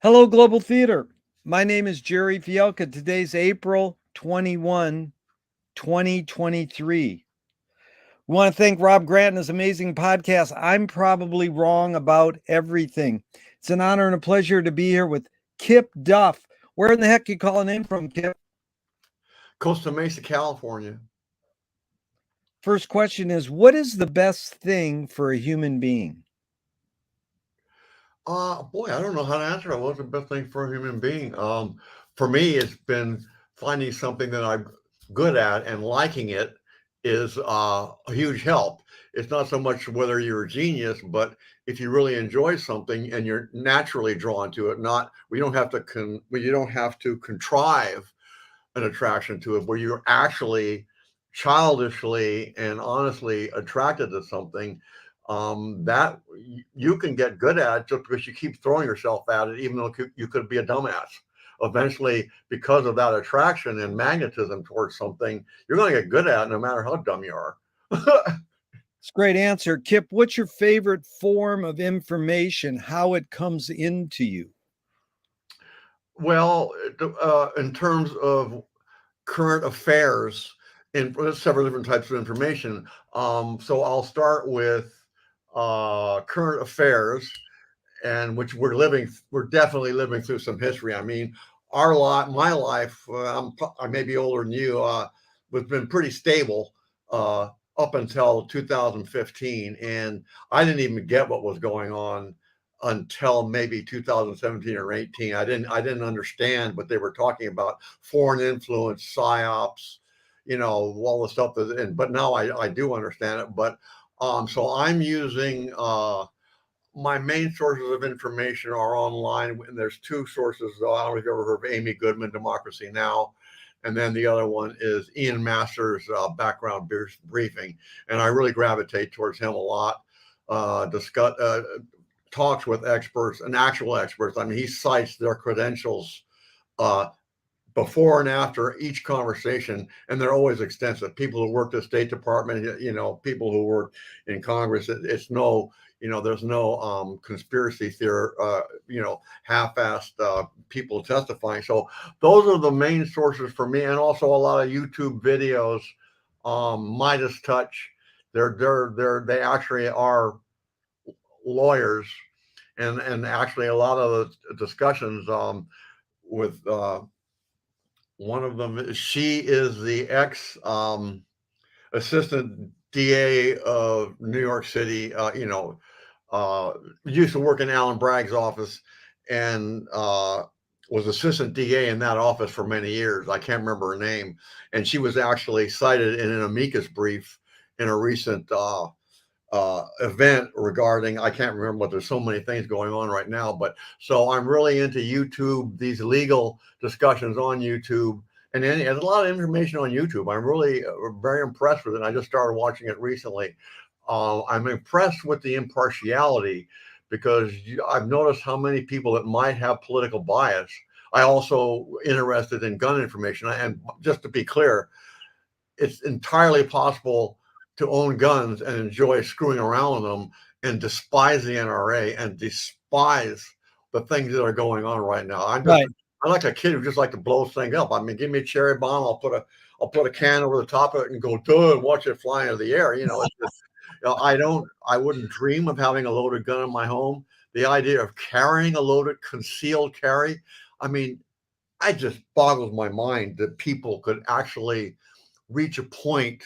Hello, Global Theater. My name is Jerry Fielka. Today's April 21, 2023. We want to thank Rob Grant and his amazing podcast, I'm Probably Wrong About Everything. It's an honor and a pleasure to be here with Kip Duff. Where in the heck you calling in from, Kip? Costa Mesa, California. First question is, what is the best thing for a human being? Boy, I don't know how to answer that. What's the best thing for a human being? For me, it's been finding something that I'm good at and liking it is a huge help. It's not so much whether you're a genius, but if you really enjoy something and you're naturally drawn to it, not we don't have to you don't have to contrive an attraction to it, where you're actually childishly and honestly attracted to something that you can get good at just because you keep throwing yourself at it, even though you could be a dumbass. Eventually, because of that attraction and magnetism towards something, you're going to get good at it no matter how dumb you are. It's a great answer. Kip, what's your favorite form of information, how it comes into you? Well, in terms of current affairs and several different types of information. So I'll start with current affairs, and which we're definitely living through some history. I mean, my life, I may be older than you, has been pretty stable up until 2015, and I didn't even get what was going on until maybe 2017 or 18. I didn't understand what they were talking about, foreign influence, psyops, all the stuff but now I do understand it. But so I'm using my main sources of information are online, and there's two sources. Though I don't know if you've ever heard of Amy Goodman, Democracy Now, and then the other one is Ian Masters' background briefing, and I really gravitate towards him a lot. Discuss talks with experts and actual experts. I mean, he cites their credentials uh, before and after each conversation, and they're always extensive. People who work the State Department, people who work in Congress. It's no, there's no conspiracy theory, half-assed people testifying. So those are the main sources for me, and also a lot of YouTube videos. Midas Touch, they actually are lawyers, and actually a lot of the discussions with one of them, she is the ex assistant DA of New York City. Used to work in Alan Bragg's office, and was assistant DA in that office for many years. I can't remember her name, and she was actually cited in an amicus brief in a recent event regarding, I can't remember, but there's so many things going on right now. But so I'm really into YouTube, these legal discussions on YouTube, and then there's a lot of information on YouTube. I'm really very impressed with it. I just started watching it recently. I'm impressed with the impartiality, because I've noticed how many people that might have political bias. I also interested in gun information, and just to be clear, it's entirely possible to own guns and enjoy screwing around with them and despise the NRA and despise the things that are going on right now. I'm like a kid who just like to blow things up. I mean, give me a cherry bomb, I'll put a can over the top of it and go duh and watch it fly into the air. It's just, I wouldn't dream of having a loaded gun in my home. The idea of carrying a loaded concealed carry, I mean, it just boggles my mind that people could actually reach a point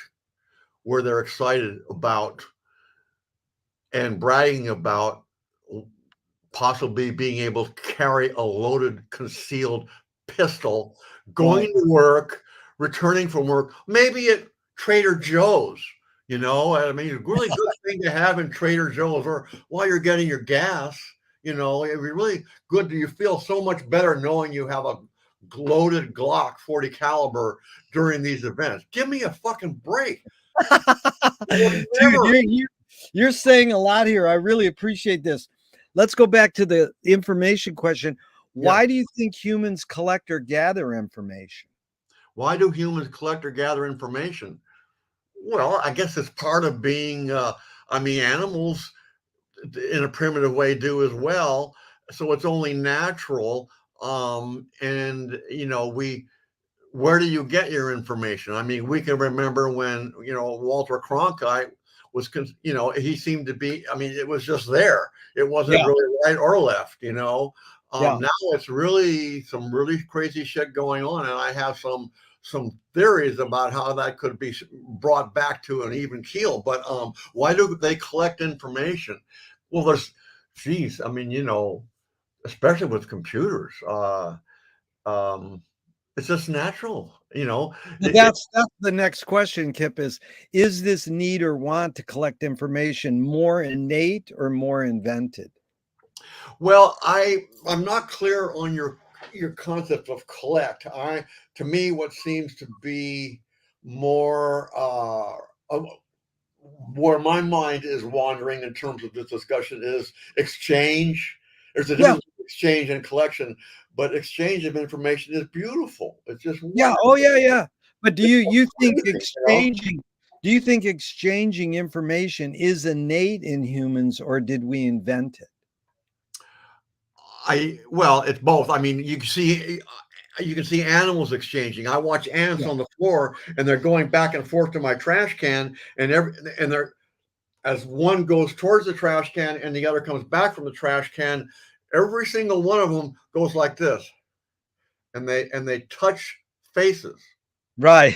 where they're excited about and bragging about possibly being able to carry a loaded concealed pistol, going to work, returning from work, maybe at Trader Joe's. I mean, it's a really good thing to have in Trader Joe's, or while you're getting your gas. It'd be really good. You feel so much better knowing you have a loaded Glock 40 caliber during these events. Give me a fucking break. Dude, you're saying a lot here. I really appreciate this. Let's go back to the information question. Why do you think humans collect or gather information? Why do humans collect or gather information? Well, I guess it's part of being, animals in a primitive way do as well. so it's only natural. And where do you get your information? I mean, we can remember when, Walter Cronkite he seemed to be, I mean, it was just there. It wasn't Yeah. really right or left, Yeah. Now it's really some really crazy shit going on. And I have some theories about how that could be brought back to an even keel. But why do they collect information? Well, geez, I mean, especially with computers, um, it's just natural, Well, that's the next question, Kip, is this need or want to collect information more innate or more invented? Well, I'm not clear on your concept of collect. To me, what seems to be more where my mind is wandering in terms of this discussion is exchange. There's a Yeah. difference between exchange and collection, but exchange of information is beautiful. It's just Yeah. wonderful. Oh, yeah, yeah. But Amazing, do you think exchanging information is innate in humans, or did we invent it? Well, it's both. I mean, you can see animals exchanging. I watch ants Yeah. on the floor, and they're going back and forth to my trash can, and they're as one goes towards the trash can and the other comes back from the trash can. Every single one of them goes like this, and they touch faces. Right.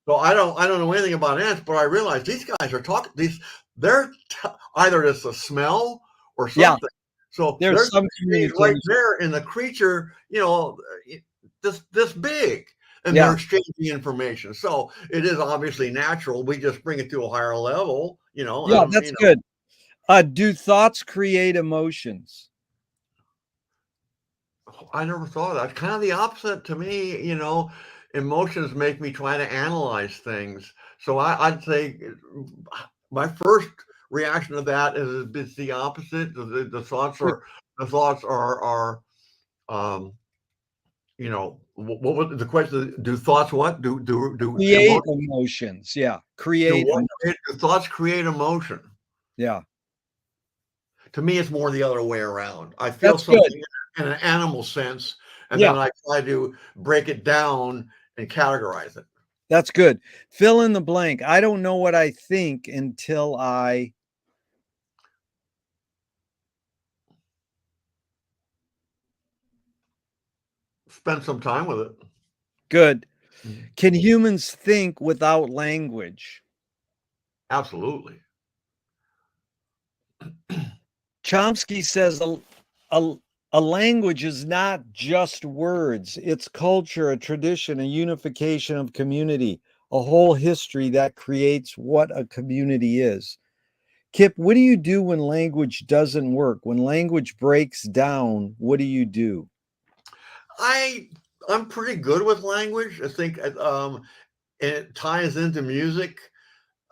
So I don't know anything about ants, but I realize these guys are talking. Either it's a smell or Yeah. something. So There's there's some exchange right communication. there in the creature, this big, and they're Yeah. exchanging information. So it is obviously natural. We just bring it to a higher level, Yeah, that's good. Do thoughts create emotions? I never thought of that. Kind of the opposite to me, emotions make me try to analyze things. So I'd say my first reaction to that is it's the opposite. The thoughts Cre- are um, what was the question? Do thoughts what? Do Create emotions. Yeah. do Create. what? Do thoughts create emotion? Yeah. To me, it's more the other way around. I feel That's good. something in an animal sense, and Yeah. then I try to break it down and categorize it. That's good. Fill in the blank. I don't know what I think until I. Spend some time with it. Good. Mhm. Can humans think without language? Absolutely. Chomsky says a, a language is not just words, it's culture, a tradition, a unification of community, a whole history that creates what a community is. Kip, what do you do when language doesn't work? When language breaks down, what do you do? I'm pretty good with language. I think it ties into music.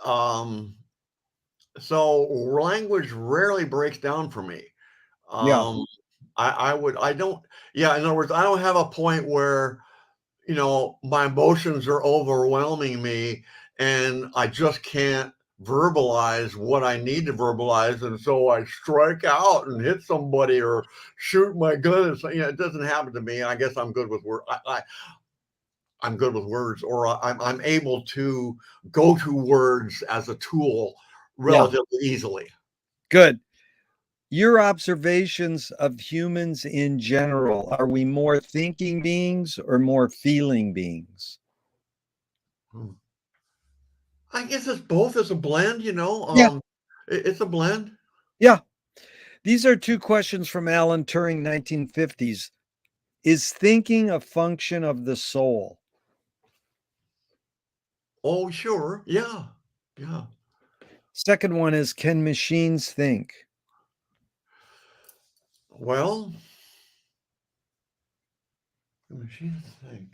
Um, so language rarely breaks down for me. Yeah, Um, I don't, yeah, in other words, I don't have a point where, my emotions are overwhelming me and I just can't verbalize what I need to verbalize. And so I strike out and hit somebody or shoot my gun. And so, it doesn't happen to me. I guess I'm good with words. I'm good with words, or I'm able to go to words as a tool yeah, relatively easily. good. Your observations of humans in general, are we more thinking beings or more feeling beings? Hmm. I guess it's both. It's a blend, Yeah, it's a blend. yeah. These are two questions from Alan Turing, 1950s. Is thinking a function of the soul? Oh, sure. Yeah. Yeah. Second one is, can machines think? Well, the machines think.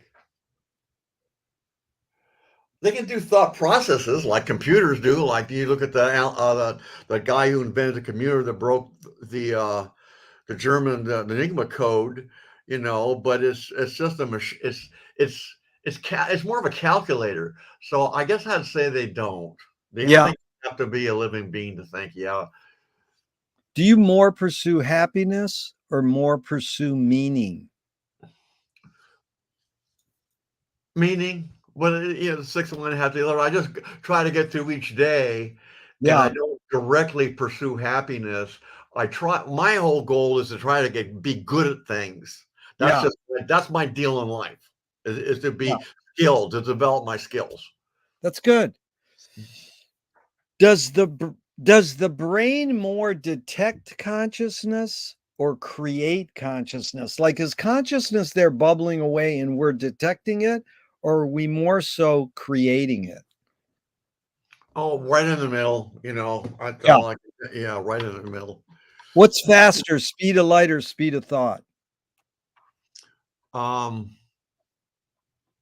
They can do thought processes like computers do. Like you look at the guy who invented the computer that broke the German the Enigma code, but it's just a machine. It's more of a calculator. So I guess I'd say they don't. I Yeah. think you have to be a living being to think. Yeah. Do you more pursue happiness or more pursue meaning? Meaning, well, the 6 1/2 the other. I just try to get through each day, and I Yeah, don't directly pursue happiness. I try. My whole goal is to try to be good at things. That's yeah, just that's my deal in life is to yeah. be skilled, to develop my skills. That's good. Does the brain more detect consciousness or create consciousness? Like, is consciousness there bubbling away and we're detecting it, or are we more so creating it? Oh, right in the middle. That's Yeah. all yeah, right in the middle. What's faster, speed of light or speed of thought? Um,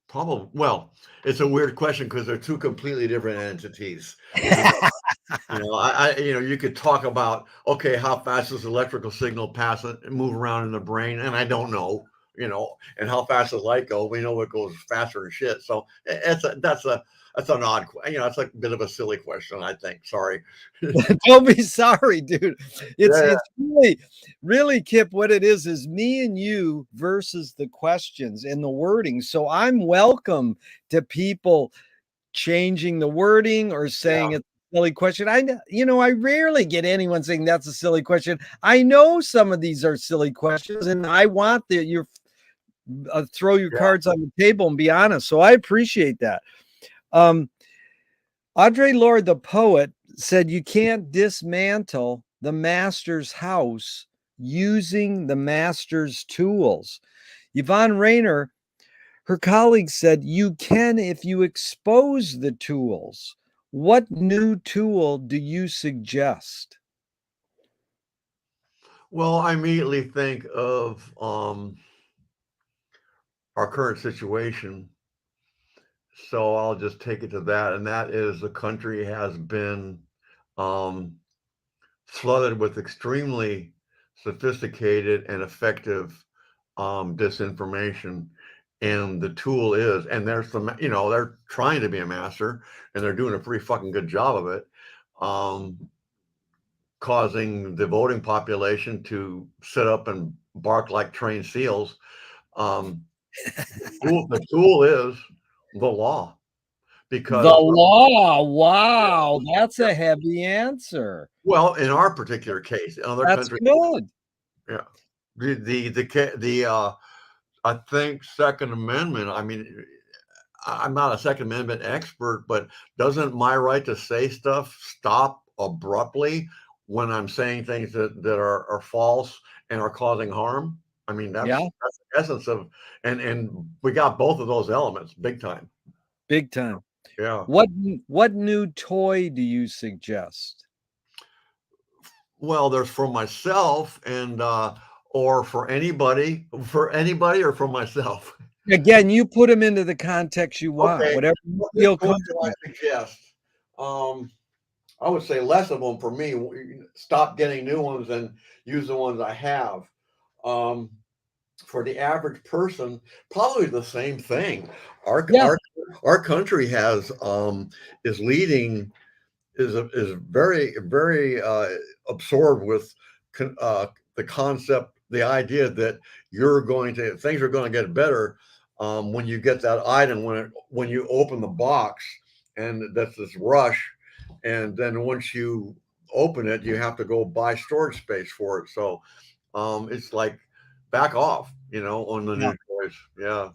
Probably. Well, it's a weird question because they're two completely different entities. You know, you could talk about, okay, how fast does electrical signal pass and move around in the brain? And I don't know, and how fast does light go? We know it goes faster than shit. So that's an odd, it's like a bit of a silly question, I think. Sorry. Don't be sorry, dude. It's Yeah, yeah, it's really, Kip, what it is me and you versus the questions and the wording. So I'm welcome to people changing the wording or saying yeah, it's a silly question. I rarely get anyone saying that's a silly question. I know some of these are silly questions, and I want your throw your yeah. cards on the table and be honest. So I appreciate that. Um, Audre Lorde, the poet, said you can't dismantle the master's house using the master's tools. Yvonne Rainer, her colleague, said you can if you expose the tools. What new tool do you suggest? Well, I immediately think of our current situation. So I'll just take it to that. And that is the country has been um, flooded with extremely sophisticated and effective disinformation. And the tool is, and there's some, they're trying to be a master and they're doing a pretty fucking good job of it, causing the voting population to sit up and bark like trained seals. Um, the tool is the law The because, law. yeah, Wow, that's yeah, a heavy answer. well, in our particular case, in other That's countries, good. yeah, the I think Second Amendment. I mean, I'm not a Second Amendment expert, but doesn't my right to say stuff stop abruptly when I'm saying things that are false and are causing harm? I mean, Yeah, that's the essence of, and we got both of those elements big time. big time. Yeah. What new toy do you suggest? Well, there's for myself and or for anybody or for myself. Again, you put them into the context you want, Okay. whatever you What new feel toy do I comfortable. suggest? I would say less of them for me. Stop getting new ones and use the ones I have. Um, for the average person, probably the same thing. Our Yeah, our our country has is leading is very very absorbed with the concept, the idea that things are going to get better when you get that item when you open the box, and that's this rush, and then once you open it, you have to go buy storage space for it. So it's like back off, on the yeah. new toys. Yeah.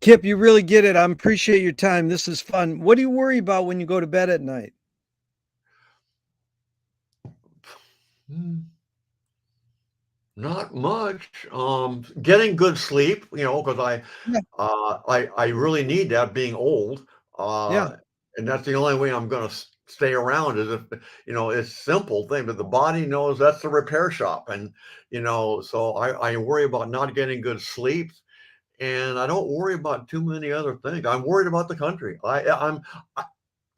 Kip, you really get it. I appreciate your time. This is fun. What do you worry about when you go to bed at night? Hmm. Not much. Getting good sleep, because Yeah, I really need that being old. yeah, Uh, and that's the only way I'm going to stay around is if, it's simple thing, but the body knows that's the repair shop. And, so I worry about not getting good sleep, and I don't worry about too many other things. I'm worried about the country. I,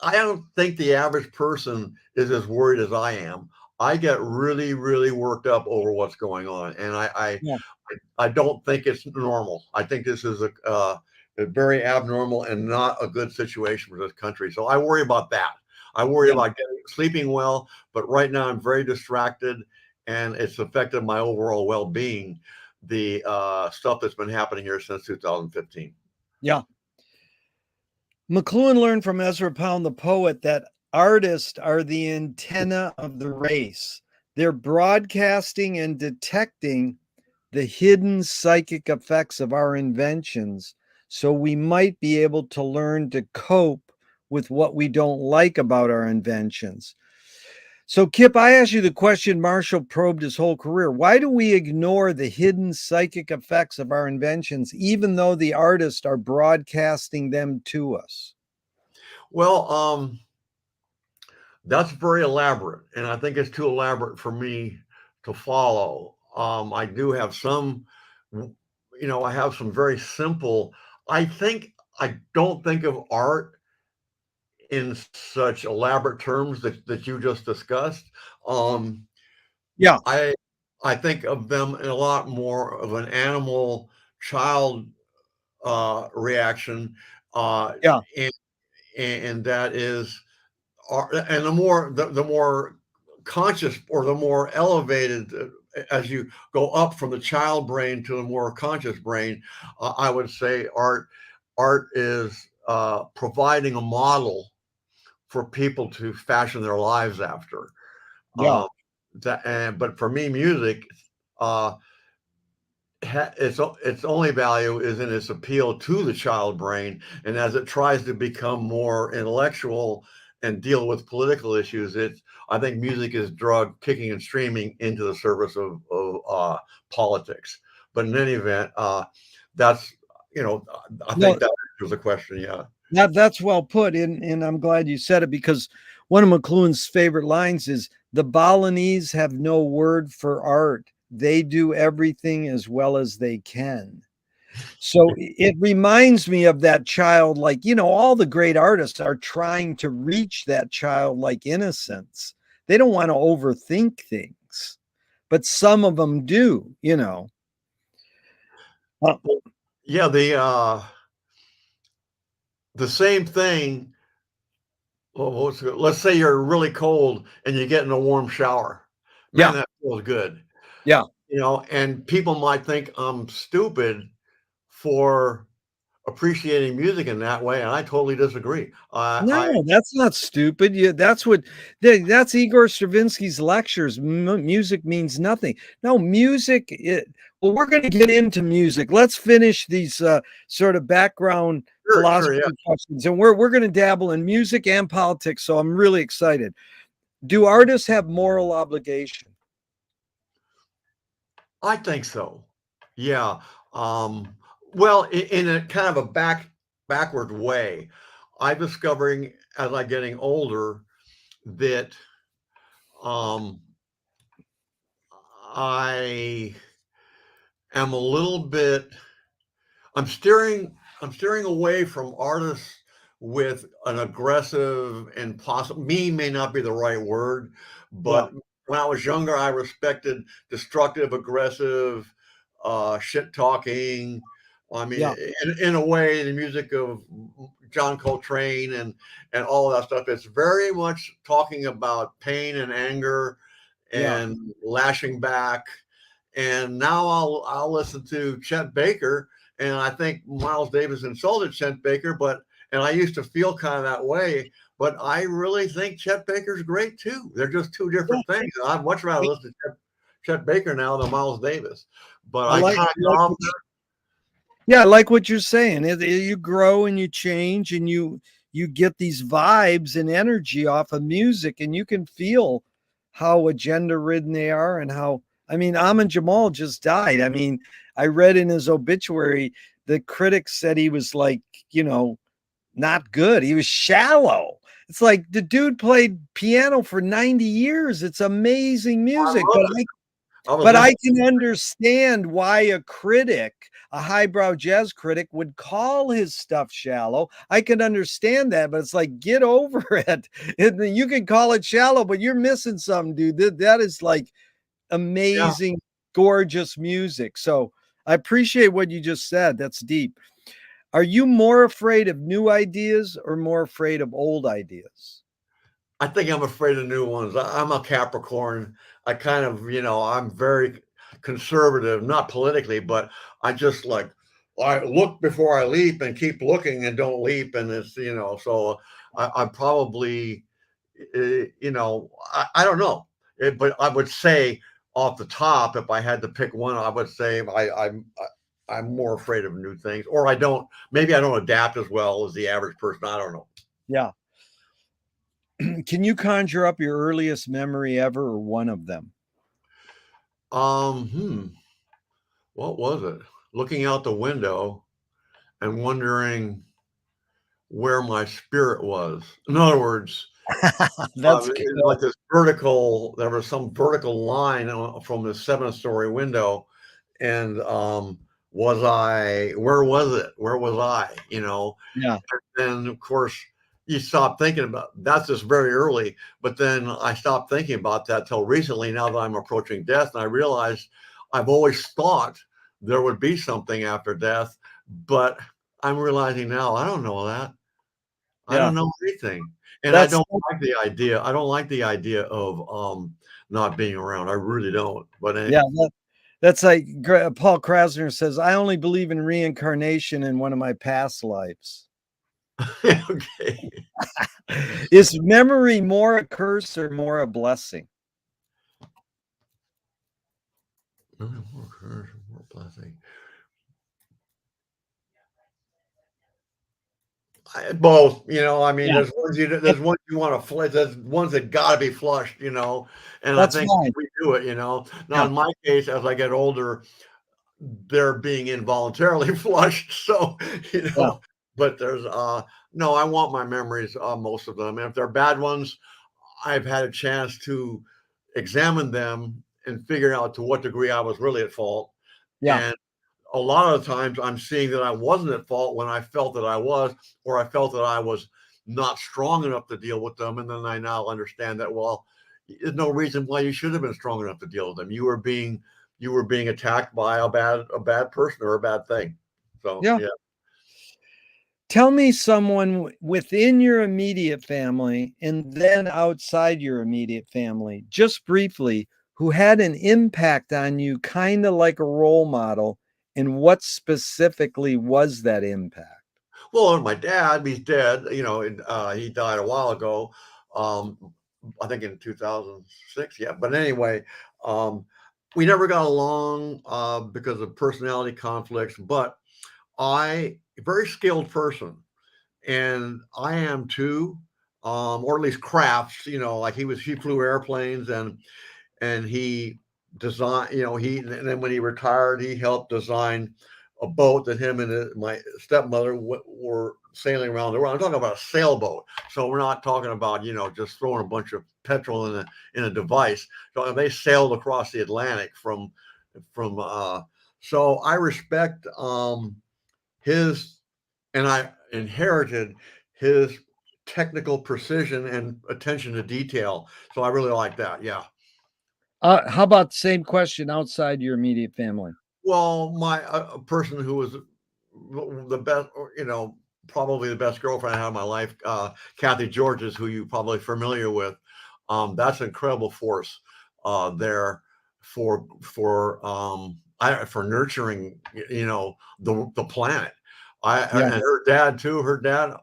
I don't think the average person is as worried as I am. I get really, really worked up over what's going on, and yeah, I don't think it's normal. I think this is a very abnormal and not a good situation for this country. So I worry about that. I worry yeah, about sleeping well, but right now I'm very distracted, and it's affected my overall well-being. The stuff that's been happening here since 2015. Yeah. McLuhan learned from Ezra Pound, the poet, that artists are the antenna of the race. They're broadcasting and detecting the hidden psychic effects of our inventions, so we might be able to learn to cope with what we don't like about our inventions. So, Kip, I asked you the question Marshall probed his whole career. Why do we ignore the hidden psychic effects of our inventions, even though the artists are broadcasting them to us? Well, that's very elaborate, and I think it's too elaborate for me to follow. I do have some, I have some very simple. I don't think of art in such elaborate terms that you just discussed. Um, Yeah, I I think of them in a lot more of an animal child reaction, yeah, and that is, and the more conscious or the more elevated, as you go up from the child brain to the more conscious brain, I would say art is providing a model for people to fashion their lives after. yeah. Um, but for me, music, uh, its only value is in its appeal to the child brain, and as it tries to become more intellectual and deal with political issues, I think music is drug kicking and streaming into the service of politics. But in any event, that's I No, think that was a question. Yeah. that's well put, and I'm glad you said it because one of McLuhan's favorite lines is the Balinese have no word for art. They do everything as well as they can. So it reminds me of that childlike, all the great artists are trying to reach that childlike innocence. They don't want to overthink things, but some of them do. Uh, Well, yeah, the same thing. Well, let's say you're really cold and you get in a warm shower. Man, yeah, that feels good. yeah. And people might think I'm stupid for appreciating music in that way, and I totally disagree. No, that's not stupid. Yeah, that's Igor Stravinsky's lectures. Music means nothing. No, well, we're going to get into music. Let's finish these sort of background sure, yeah, philosophy questions, and we're going to dabble in music and politics. So I'm really excited. Do artists have moral obligation? I think so. Yeah. Well, in a kind of a backward way, I'm discovering as I'm getting older that um, I am a little bit I'm steering away from artists with an aggressive and possible mean may not be the right word, Yeah, but when I was younger, I respected destructive, aggressive, shit talking. I mean, yeah, in a way, the music of John Coltrane and all of that stuff, it's very much talking about pain and anger yeah, and lashing back. And now I'll listen to Chet Baker, and I think Miles Davis insulted Chet Baker, and I used to feel kind of that way, but I really think Chet Baker's great too. They're just two different yeah. things. I'd much rather listen to Chet Baker now than Miles Davis. But I I like, kind I of got like off what Yeah, I like what you're saying. You grow and you change and you get these vibes and energy off of music, and you can feel how agenda ridden they are and how I mean Amin Jamal just died. I mean, I read in his obituary the critics said he was like, not good. He was shallow. It's like the dude played piano for 90 years. It's amazing I music, love but it. I I was but I listening. can understand why a highbrow jazz critic, would call his stuff shallow. I can understand that, but it's like, get over it. You can call it shallow, but you're missing something, dude. That is like Yeah, amazing, gorgeous music. So I appreciate what you just said. That's deep. Are you more afraid of new ideas or more afraid of old ideas? I think I'm afraid of new ones. I'm a Capricorn. I kind of, I'm very conservative, not politically, but I just like I look before I leap and keep looking and don't leap. And it's, so I probably, I don't know. But I would say off the top, if I had to pick one, I would say I'm more afraid of new things, or maybe I don't adapt as well as the average person. I don't know. Yeah. Can you conjure up your earliest memory ever, or one of them? What was it? Looking out the window and wondering where my spirit was. In other words, That's good. it's like there was some vertical line from the 7th-story window. And where was it? Where was I? Yeah. And then, of course, you stop thinking about that's just very early. But then I stopped thinking about that till recently, now that I'm approaching death. And I realized I've always thought there would be something after death, but I'm realizing now I don't know that. I Yeah. don't know anything. And I That's don't like the idea. I don't like the idea of not being around. I really don't. But yeah. That's like Paul Krasner says, I only believe in reincarnation in one of my past lives. okay. Is memory more a curse or more a blessing? More blessing. Both, I mean, Yeah, there's ones you want to flush, there's ones that got to be flushed, and I that's think fine. we do it. Now Yeah, in my case, as I get older, they're being involuntarily flushed. So, yeah, but there's no, I want my memories, most of them. And if they're bad ones, I've had a chance to examine them and figure out to what degree I was really at fault. yeah, And a lot of the times I'm seeing that I wasn't at fault when I felt that I was, or I felt that I was not strong enough to deal with them. And then I now understand that, well, there's no reason why you should have been strong enough to deal with them. You were being attacked by a bad person or a bad thing. So yeah. yeah. Tell me someone within your immediate family and then outside your immediate family, just briefly, who had an impact on you, kind of like a role model, and what specifically was that impact? Well, and my dad, he's dead, and he died a while ago. Um, I think in 2006. Yeah. But anyway, um, we never got along because of personality conflicts, but a very skilled person, and I am too, or at least crafts, like he flew airplanes, and he designed, and then when he retired, he helped design a boat that him and my stepmother were sailing around the world. I'm talking about a sailboat. So we're not talking about, just throwing a bunch of petrol in a device. So they sailed across the Atlantic from so I respect his, and I inherited his technical precision and attention to detail. So I really like that. Yeah. How about the same question outside your immediate family? Well, my a person who was the best, or, probably the best girlfriend I had in my life, Kathy Georges, who you probably familiar with. That's an incredible force there for nurturing, the planet. Yeah, And her dad too. Her dad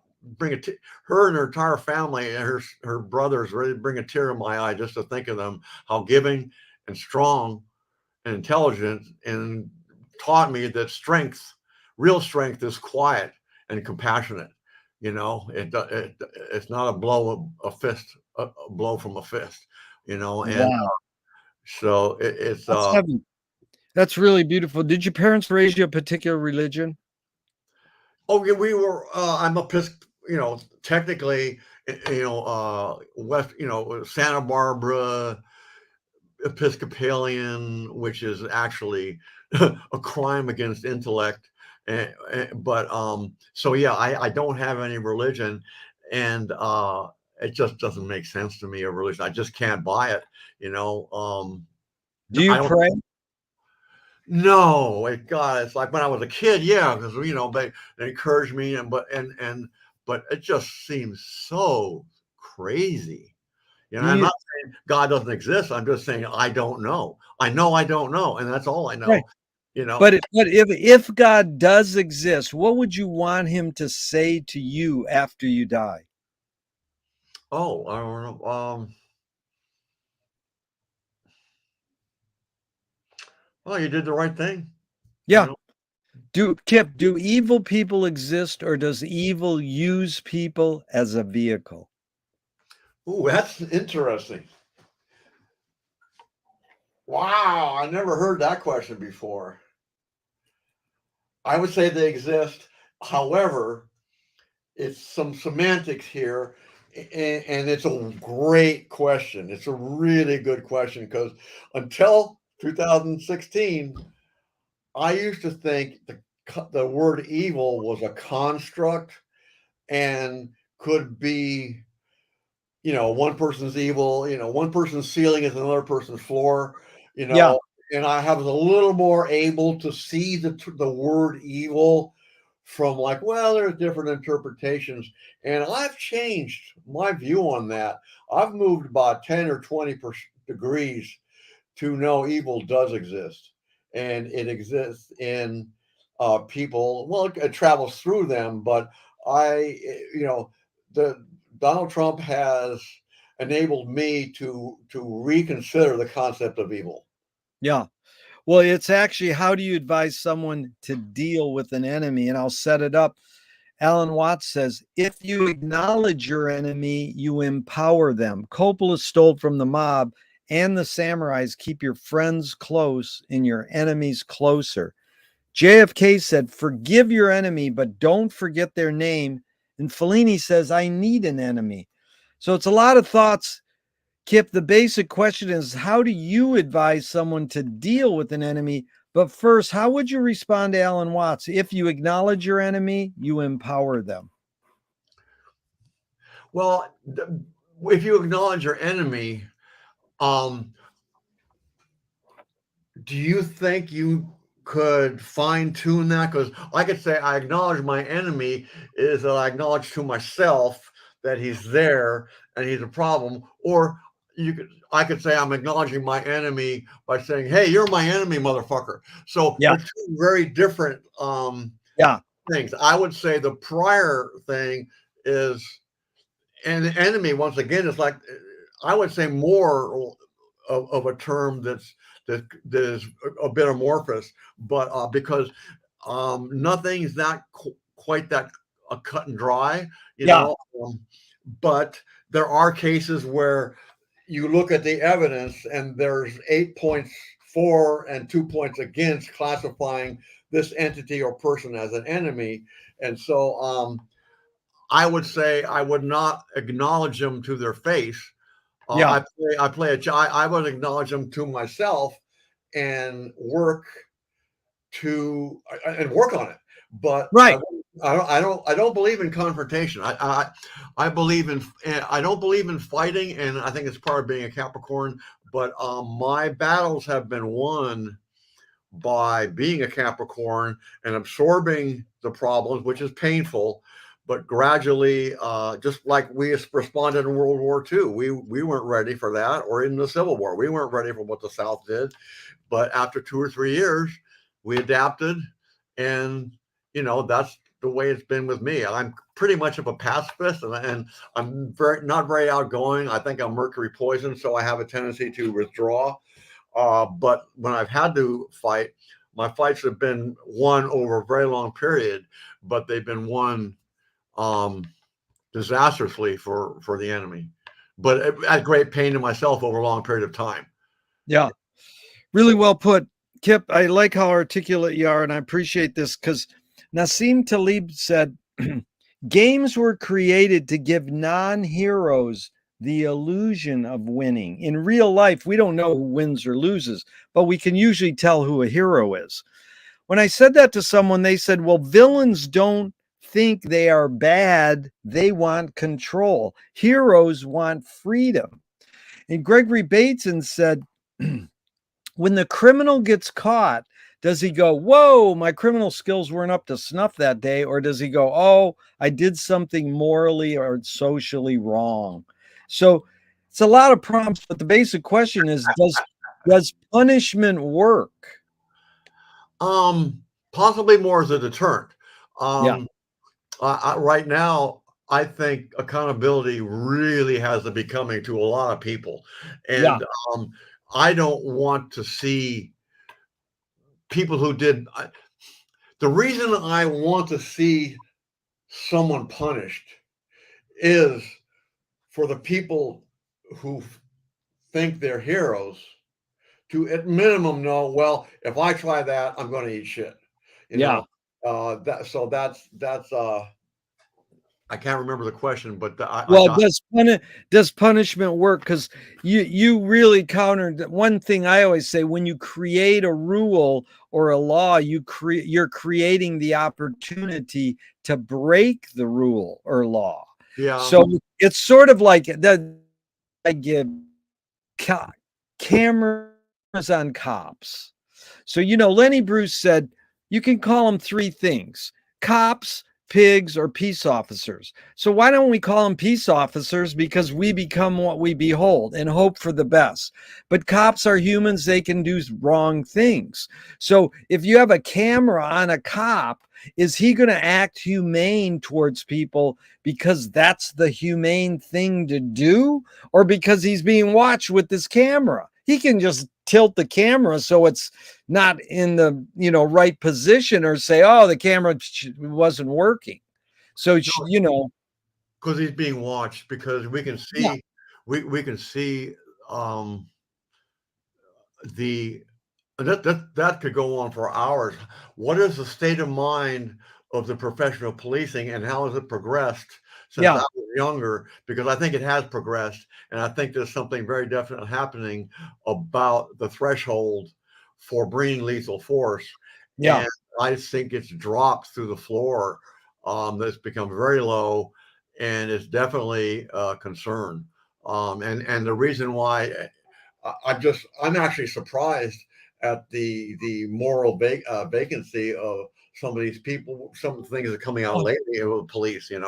her and her entire family and her brothers really bring a tear in my eye just to think of them, how giving and strong and intelligent, and taught me that real strength is quiet and compassionate. It's not a fist, a blow from a fist, and wow, so it's that's heavy. That's really beautiful. Did your parents raise you a particular religion? oh yeah, I'm technically, West, Santa Barbara Episcopalian, which is actually a crime against intellect. But so yeah, I don't have any religion, and it just doesn't make sense to me, a religion. I just can't buy it. Do I you don't. pray? No, God, it's like when I was a kid, yeah, because they encouraged me, but it just seems so crazy. You know, I'm not saying God doesn't exist. I'm just saying I don't know. I know I don't know, and that's all I know. Right. You know. But if God does exist, what would you want him to say to you after you die? Oh, I don't know. Well, you did the right thing. You Yeah. know. Do evil people exist, or does evil use people as a vehicle? Ooh, that's interesting. Wow, I never heard that question before. I would say they exist. However, it's some semantics here, and it's a great question. It's a really good question because until 2016, I used to think the word evil was a construct and could be, one person's evil, one person's ceiling is another person's floor, you Yeah. know, and I was a little more able to see the word evil from like, well, there's different interpretations. And I've changed my view on that. I've moved about 10 or 20 degrees to know evil does exist. And it exists in people. Well, it travels through them, but the Donald Trump has enabled me to reconsider the concept of evil. Yeah. Well, it's actually, how do you advise someone to deal with an enemy? And I'll set it up. Alan Watts says, if you acknowledge your enemy, you empower them. Coppola stole from the mob, and the samurais keep your friends close and your enemies closer. JFK said, forgive your enemy, but don't forget their name. And Fellini says, I need an enemy. So it's a lot of thoughts. Kip, the basic question is, how do you advise someone to deal with an enemy? But first, how would you respond to Alan Watts? If you acknowledge your enemy, you empower them. Well, if you acknowledge your enemy, um, do you think you could fine tune that? Because I could say I acknowledge my enemy is that I acknowledge to myself that he's there and he's a problem. Or I could say I'm acknowledging my enemy by saying, "Hey, you're my enemy, motherfucker." So Yeah. they're two very different Yeah. things. I would say the prior thing is, and the enemy once again is like, I would say more of a term that is a bit amorphous, but because nothing's that quite that cut and dry, you Yeah. know. But there are cases where you look at the evidence and there's 8 points for and 2 points against classifying this entity or person as an enemy, and so I would say I would not acknowledge them to their face. Yeah. I would acknowledge them to myself and work on it. But Right. I don't believe in confrontation. I believe in I don't believe in fighting, and I think it's part of being a Capricorn. But my battles have been won by being a Capricorn and absorbing the problems, which is painful, but gradually, just like we responded in World War II, we weren't ready for that, or in the Civil War, we weren't ready for what the South did. But after 2 or 3 years, we adapted, and that's the way it's been with me. I'm pretty much of a pacifist, and I'm not very outgoing. I think I'm Mercury poison, so I have a tendency to withdraw. But when I've had to fight, my fights have been won over a very long period, but they've been won disastrously for the enemy, but at great pain to myself over a long period of time. Yeah. Really well put. Kip, I like how articulate you are, and I appreciate this because Nassim Taleb said, games were created to give non-heroes the illusion of winning. In real life, we don't know who wins or loses, but we can usually tell who a hero is. When I said that to someone, they said, well, villains don't think they are bad. They want control. Heroes want freedom. And Gregory Bateson said, when the criminal gets caught, does he go, whoa, my criminal skills weren't up to snuff that day? Or does he go, oh, I did something morally or socially wrong? So It's a lot of prompts, but the basic question is, does punishment work? Possibly more as a deterrent. Yeah. Right now, I think accountability really has to be coming to a lot of people, Yeah. and I don't want to see people who did. The reason I want to see someone punished is for the people who think they're heroes to, at minimum, know, well, if I try that, I'm going to eat shit. You Yeah. know, that's I can't remember the question, but I Well, got. does punishment work? Because you really countered one thing I always say: when you create a rule or a law, you're creating the opportunity to break the rule or law. Yeah. So it's sort of like that. I give cameras on cops. So, Lenny Bruce said you can call them three things: cops, pigs, or peace officers. So, why don't we call them peace officers? Because we become what we behold and hope for the best. But cops are humans, they can do wrong things. So, if you have a camera on a cop, is he going to act humane towards people because that's the humane thing to do, or because he's being watched with this camera? He can just tilt the camera so it's not in the right position, or say, oh, the camera wasn't working. So Because he's being watched, because we can yeah, see we can see um the that could go on for hours. What is the state of mind of the profession of policing, and how has it progressed since I yeah, was younger? Because I think it has progressed, and I think there's something very definite happening about the threshold for bringing lethal force, yeah, and I think it's dropped through the floor. That's become very low, and it's definitely a concern. And the reason why I'm actually surprised at the moral vacancy of some of these people. Some of the things that are coming out oh, lately with the police, and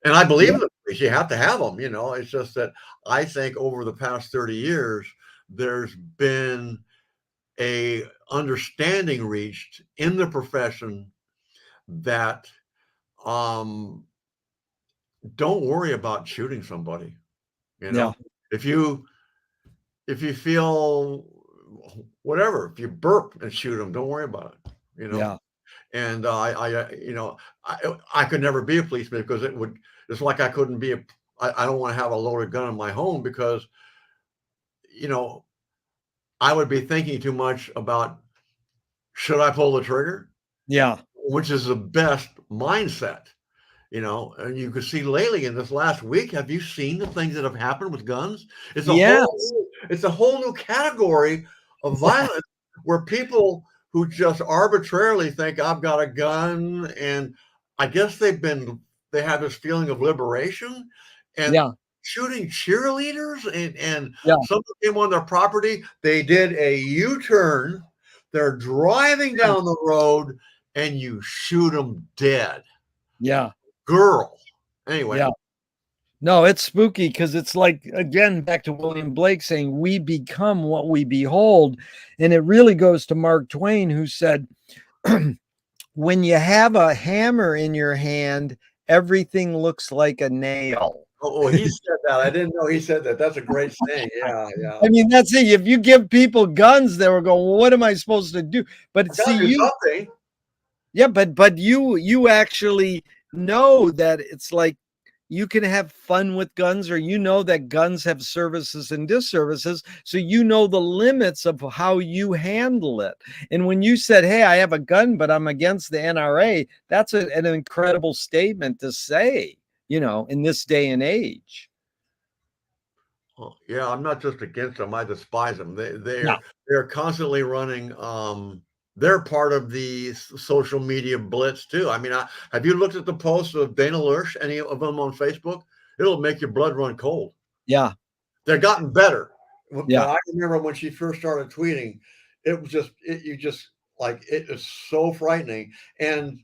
I believe yeah, in the police. You have to have them. It's just that I think over the past 30 years, there's been a understanding reached in the profession that um, don't worry about shooting somebody. You yeah, know, if you if you feel whatever, if you burp and shoot them, don't worry about it. You know, yeah, and I could never be a policeman, because it's like I couldn't be I don't want to have a loaded gun in my home, because you know I would be thinking too much about, should I pull the trigger, yeah, which is the best mindset. And you could see lately in this last week, have you seen the things that have happened with guns? It's a whole yes, it's a whole new category of violence, where people who just arbitrarily think, I've got a gun, and I guess they have this feeling of liberation, and yeah, shooting cheerleaders, and yeah, someone came on their property, they did a U-turn, they're driving down the road, and you shoot them dead. yeah, Girl. Anyway, yeah. No, it's spooky because it's like, again, back to William Blake saying, we become what we behold. And it really goes to Mark Twain, who said, when you have a hammer in your hand, everything looks like a nail. he said that. I didn't know he said that. That's a great saying. Yeah, yeah. I mean, that's it. If you give people guns, they were going, well, what am I supposed to do? But I see, gotta do something. yeah, but you actually know that it's like you can have fun with guns, or that guns have services and disservices, so the limits of how you handle it. And when you said, hey, I have a gun but I'm against the NRA, that's an incredible statement to say, in this day and age. Oh, yeah, I'm not just against them. I despise them. Yeah, They're constantly running. They're part of the social media blitz too. I mean, have you looked at the posts of Dana Lurch, any of them on Facebook? It'll make your blood run cold. yeah, They've gotten better, yeah, but I remember when she first started tweeting, it was you just like, it is so frightening. And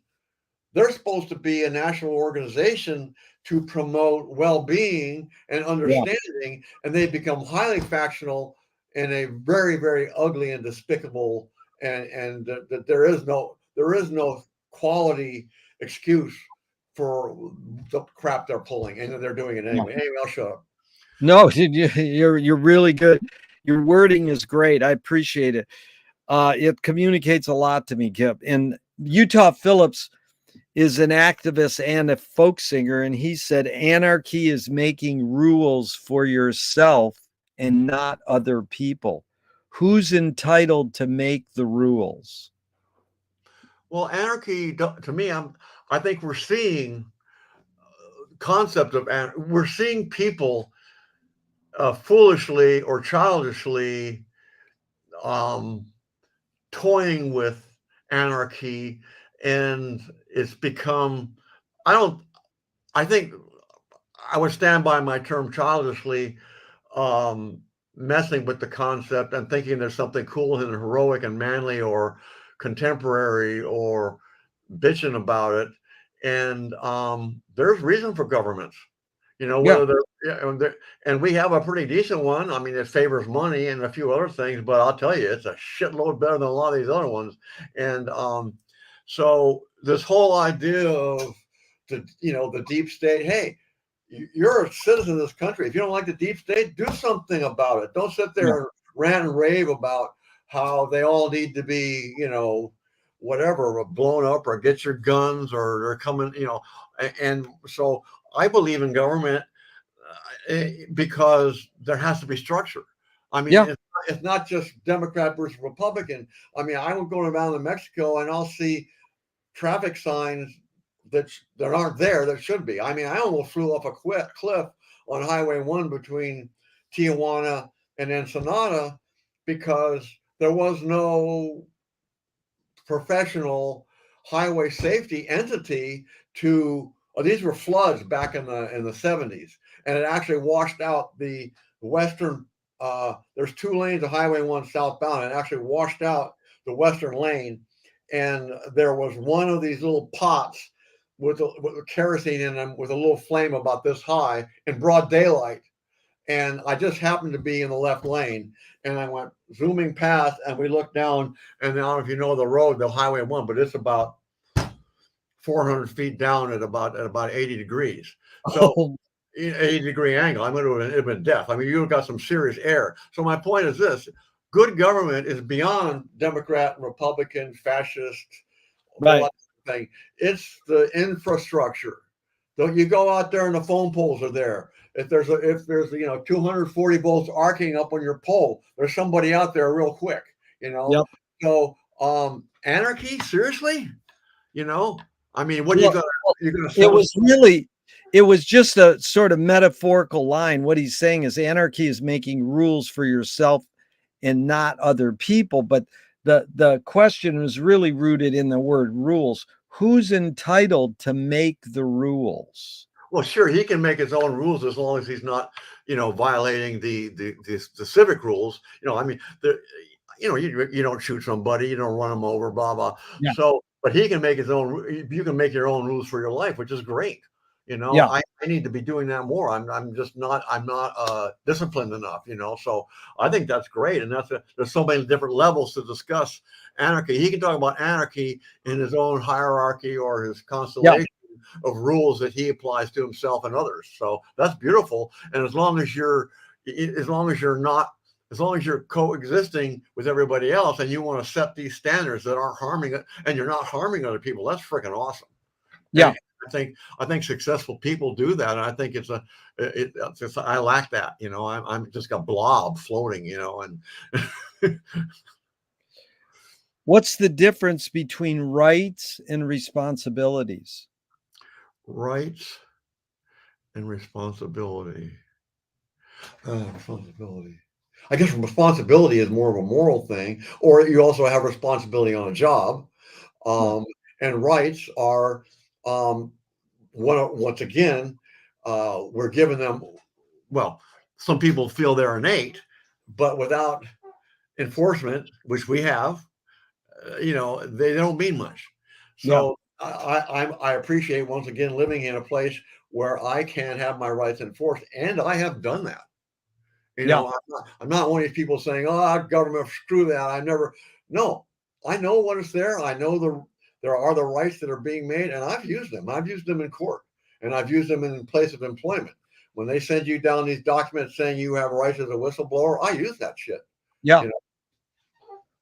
they're supposed to be a national organization to promote well-being and Yeah. understanding, and they become highly factional in a very, very ugly and despicable, and that there is no quality excuse for the crap they're pulling, and they're doing it anyway. Anyway, I'll shut up. No, you're really good. Your wording is great. I appreciate it. It communicates a lot to me, Kip. And Utah Phillips is an activist and a folk singer, and he said anarchy is making rules for yourself and not other people. Who's entitled to make the rules? Well, anarchy to me, I think we're seeing concept of we're seeing people foolishly or childishly um, toying with anarchy, and it's become. I don't. I think I would stand by my term childishly, um, messing with the concept and thinking there's something cool and heroic and manly or contemporary or bitching about it. And there's reason for governments, Yeah. whether and we have a pretty decent one. I mean, it favors money and a few other things, but I'll tell you, it's a shitload better than a lot of these other ones. And so this whole idea of the deep state, hey, you're a citizen of this country. If you don't like the deep state, do something about it. Don't sit there and rant and rave about how they all need to be, whatever, blown up, or get your guns, or they're coming, and so I believe in government because there has to be structure. I mean, it's not just Democrat versus Republican. I mean, I will go around to Mexico and I'll see traffic signs that aren't there that should be. I mean, I almost flew off a cliff on Highway 1 between Tijuana and Ensenada because there was no professional highway safety entity to. These were floods back in the 70s, and it actually washed out the western. There's 2 lanes of Highway 1 southbound, and it actually washed out the western lane. And there was one of these little pots with kerosene in them with a little flame about this high in broad daylight. And I just happened to be in the left lane, and I went zooming past, and we looked down, and I don't know if you know the road, the Highway 1, but it's about 400 feet down at about 80 degrees. So 80-degree angle. I mean, it would have been death. I mean, you've got some serious air. So my point is this: good government is beyond Democrat, Republican, fascist, all that thing. It's the infrastructure. Don't you go out there and the phone poles are there. If there's 240 volts arcing up on your pole, there's somebody out there real quick. Yep. So anarchy, seriously? I mean, what are you're gonna sell? It was just a sort of metaphorical line. What he's saying is anarchy is making rules for yourself and not other people. But the question is really rooted in the word rules. Who's entitled to make the rules? Well, sure, he can make his own rules as long as he's not, violating the civic rules. I mean, you don't shoot somebody, you don't run them over, blah blah. Yeah. So, but he can make his own. You can make your own rules for your life, which is great. Yeah. I need to be doing that more. I'm just not. I'm not disciplined enough. So I think that's great, and there's so many different levels to discuss anarchy. He can talk about anarchy in his own hierarchy or his constellation of rules that he applies to himself and others. So that's beautiful. And as long as you're coexisting with everybody else, and you want to set these standards that aren't harming it, and you're not harming other people, that's freaking awesome. Yeah. And I think successful people do that. And I think I lack that. I'm just a blob floating. And What's the difference between rights and responsibilities? Rights and responsibility. Responsibility. I guess responsibility is more of a moral thing, or you also have responsibility on a job. And rights are, once again, we're giving them, well, some people feel they're innate, but without enforcement, which we have, they don't mean much. So I appreciate, once again, living in a place where I can have my rights enforced, and I have done that. You Yeah. know, I'm not one of these people saying, "Oh, government, screw that." I never. No, I know what is there. I know there are the rights that are being made, and I've used them. I've used them in court, and I've used them in place of employment. When they send you down these documents saying you have rights as a whistleblower, I use that shit. Yeah. You know,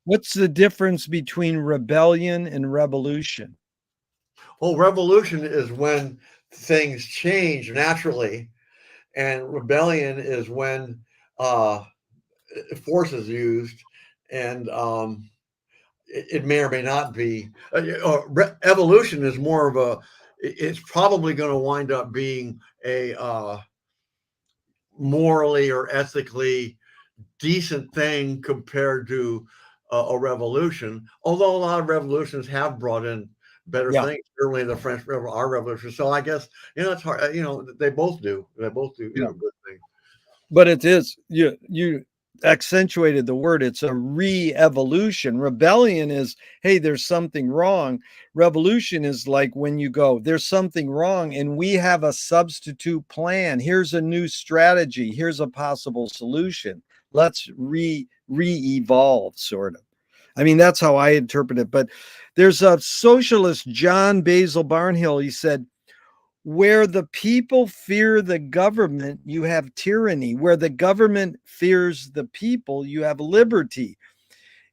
What's the difference between rebellion and revolution? well, revolution is when things change naturally, and rebellion is when force is used, and it may or may not be. Evolution is more of a. It's probably going to wind up being a morally or ethically decent thing compared to a revolution. Although a lot of revolutions have brought in better Yeah. things. Certainly, the French our revolution. So I guess it's hard. They both do. They both do. Yeah. Good things. But it is, you accentuated the word. It's a re-evolution. Rebellion is, hey, there's something wrong. Revolution is like when you go, there's something wrong and we have a substitute plan. Here's a new strategy. Here's a possible solution. Let's re-evolve, sort of. I mean, that's how I interpret it. But there's a socialist, John Basil Barnhill. He said, where the people fear the government, you have tyranny. Where the government fears the people, you have liberty.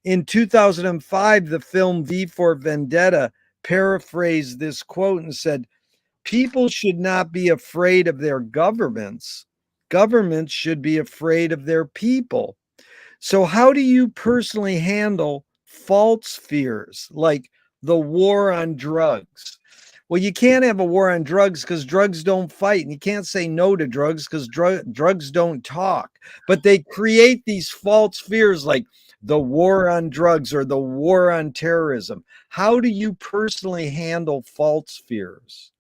In 2005, the film V for Vendetta paraphrased this quote and said, people should not be afraid of their governments. Governments should be afraid of their people. So, how do you personally handle false fears like the war on drugs? Well, you can't have a war on drugs because drugs don't fight. And you can't say no to drugs because drugs don't talk. But they create these false fears like the war on drugs or the war on terrorism. How do you personally handle false fears?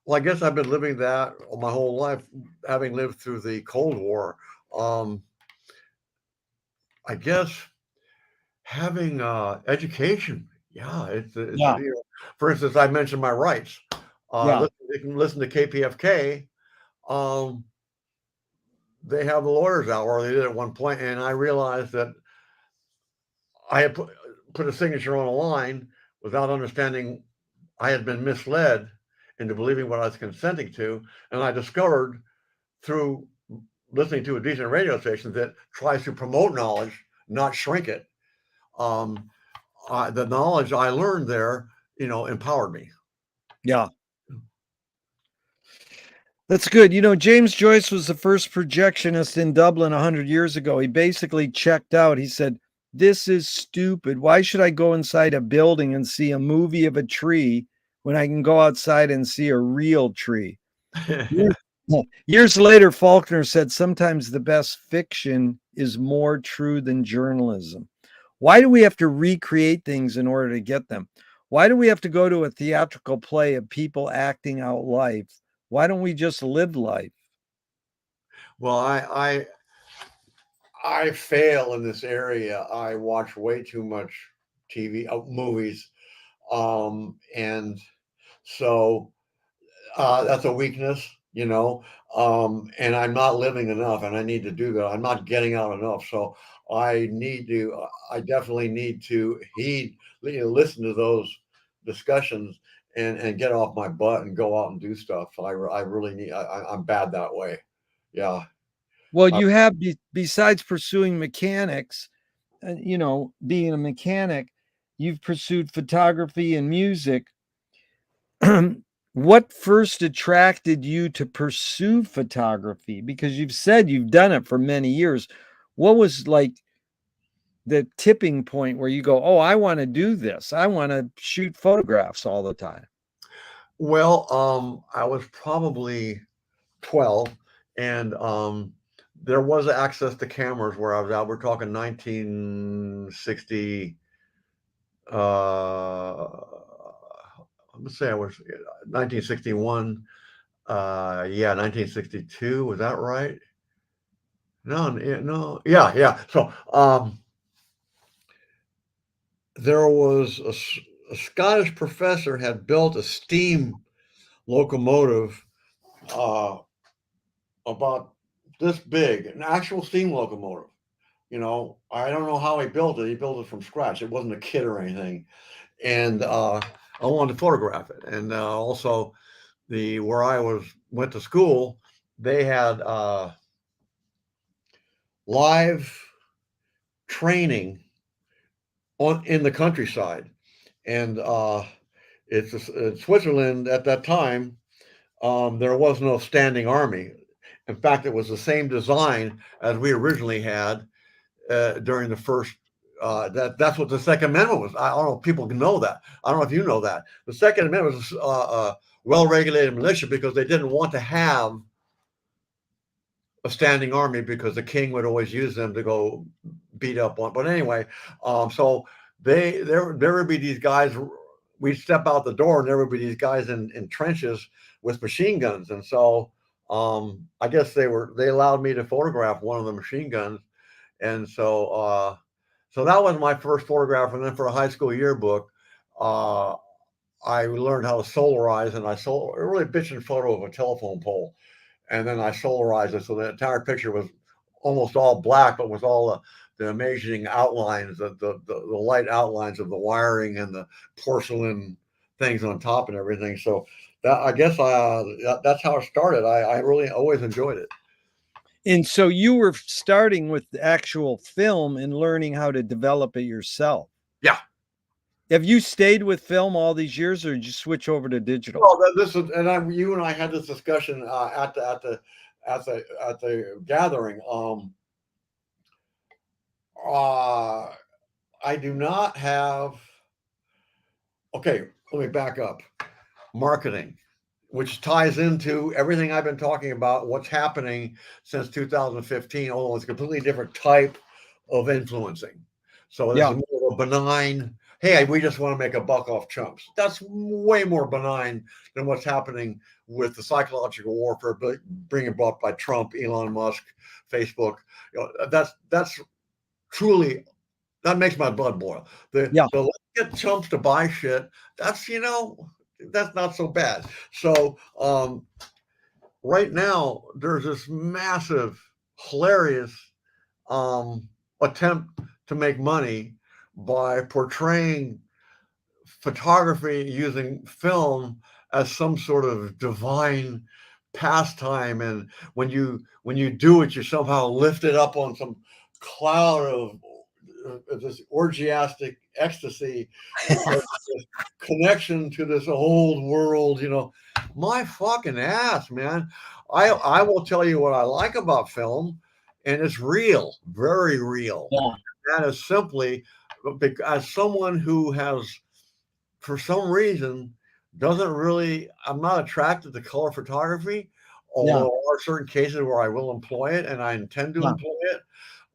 Well, I guess I've been living that my whole life, having lived through the Cold War. I guess having education. Yeah, Yeah. for instance, I mentioned my rights. Yeah. You can listen to KPFK. Um, they have the lawyers out, or they did at one point, and I realized that I had put a signature on a line without understanding I had been misled into believing what I was consenting to, and I discovered through listening to a decent radio station that tries to promote knowledge, not shrink it. The knowledge I learned there, empowered me. Yeah. That's good. James Joyce was the first projectionist in Dublin 100 years ago. He basically checked out. He said, this is stupid. Why should I go inside a building and see a movie of a tree when I can go outside and see a real tree? Years later, Faulkner said, sometimes the best fiction is more true than journalism. Why do we have to recreate things in order to get them? Why do we have to go to a theatrical play of people acting out life? Why don't we just live life? Well, I fail in this area. I watch way too much TV, movies, and so that's a weakness, and I'm not living enough, and I need to do that. I'm not getting out enough, so I definitely need to listen to those discussions and get off my butt and go out and do stuff. I really need. I'm bad that way. Yeah. Well, Uh, you have, besides pursuing mechanics, being a mechanic, you've pursued photography and music. What first attracted you to pursue photography? Because you've said you've done it for many years. What was like the tipping point where you go, oh, I want to do this. I want to shoot photographs all the time. well, I was probably 12, and there was access to cameras where I was out. We're talking 1960. Let's say I was 1961. Yeah, 1962. Was that right? No, no. Yeah. So there was a Scottish professor had built a steam locomotive about this big, an actual steam locomotive. I don't know how he built it. He built it from scratch. It wasn't a kit or anything. And I wanted to photograph it. And also, where I went to school, they had live training in the countryside, and it's in Switzerland at that time. There was no standing army. In fact, it was the same design as we originally had during the first. That's what the Second Amendment was. I don't know if people know that. I don't know if you know that. The Second Amendment was well-regulated militia because they didn't want to have a standing army because the king would always use them to go beat up on. But anyway, so there would be these guys. We'd step out the door and there would be these guys in trenches with machine guns. And so I guess they allowed me to photograph one of the machine guns. And so that was my first photograph. And then for a high school yearbook, I learned how to solarize, and I saw a really bitchin' photo of a telephone pole. And then I solarized it, so the entire picture was almost all black, but with all the amazing outlines, the light outlines of the wiring and the porcelain things on top and everything. So that, I guess, that's how it started. I really always enjoyed it. And so you were starting with the actual film and learning how to develop it yourself. Yeah. Have you stayed with film all these years, or did you switch over to digital? Well, you and I had this discussion at the gathering. I do not have. Okay, let me back up. Marketing, which ties into everything I've been talking about, what's happening since 2015, although it's a completely different type of influencing. So it's more of a benign, hey, we just want to make a buck off chumps. That's way more benign than what's happening with the psychological warfare being brought by Trump, Elon Musk, Facebook. That's truly, that makes my blood boil. So let's get chumps to buy shit. That's not so bad. So right now there's this massive, hilarious attempt to make money by portraying photography using film as some sort of divine pastime, and when you do it, you somehow lift it up on some cloud of this orgiastic ecstasy, this connection to this old world. My fucking ass, man. I will tell you what I like about film, and it's real, very real. That is simply as someone who has, for some reason, I'm not attracted to color photography, although there are certain cases where I will employ it, and I intend to employ it.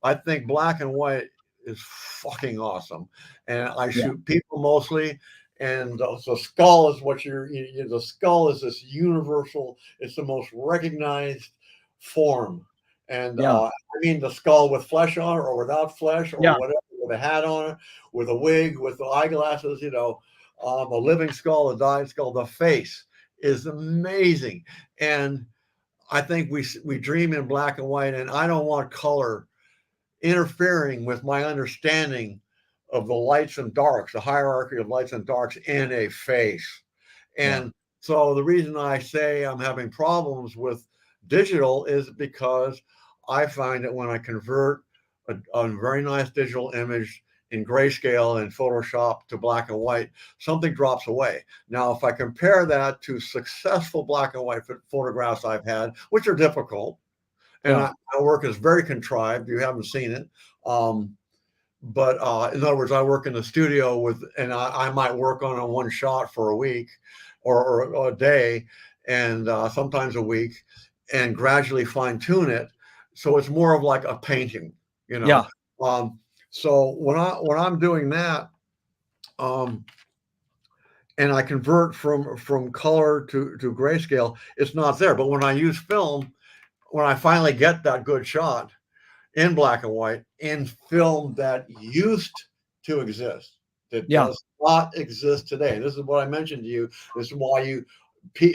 I think black and white is fucking awesome, and I shoot people mostly. And the skull is the skull is this universal. It's the most recognized form, and I mean the skull with flesh on it or without flesh or whatever, with a hat on it, with a wig, with the eyeglasses. A living skull, a dying skull. The face is amazing, and I think we dream in black and white, and I don't want color interfering with my understanding of the lights and darks, the hierarchy of lights and darks in a face. And so the reason I say I'm having problems with digital is because I find that when I convert a very nice digital image in grayscale and Photoshop to black and white, something drops away. Now, if I compare that to successful black and white photographs I've had, which are difficult, and my work is very contrived. You haven't seen it. But in other words, I work in the studio and I might work on one shot for a week or a day, and sometimes a week, and gradually fine tune it. So it's more of like a painting, so when I'm doing that, and I convert from color to grayscale, it's not there. But when I use film, when I finally get that good shot in black and white in film that used to exist, that does not exist today. This is what I mentioned to you. This is why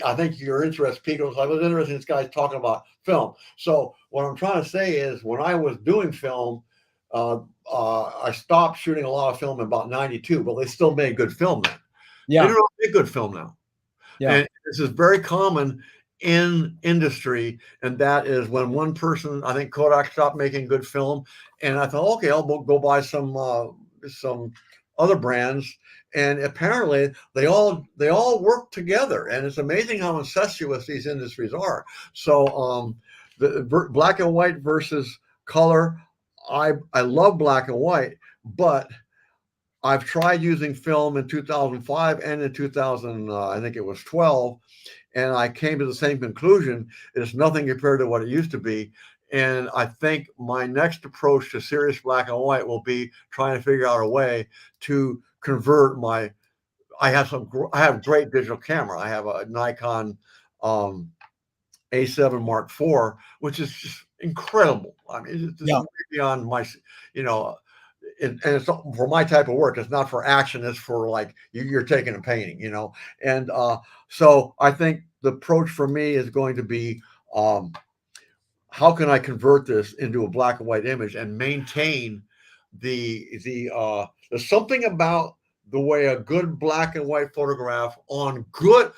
I think your interest peaked. I was interested in this guy talking about film. So what I'm trying to say is, when I was doing film, I stopped shooting a lot of film in about '92, but they still made good film then. They Yeah. don't make good film now. Yeah. And this is very common in industry, and that is when one person, I think Kodak stopped making good film, and I thought, okay, I'll go buy some other brands, and apparently they all work together, and it's amazing how incestuous these industries are. So the black and white versus color, I love black and white, but I've tried using film in 2005 and in 2000, I think it was 12, and I came to the same conclusion. It's nothing compared to what it used to be. And I think my next approach to serious black and white will be trying to figure out a way to convert my. I have great digital camera. I have a Nikon A7 Mark IV, which is just incredible. I mean, it's Yeah. way beyond my, you know, and it's for my type of work. It's not for action. It's for like you're taking a painting, And so I think the approach for me is going to be, how can I convert this into a black and white image and maintain there's something about the way a good black and white photograph on good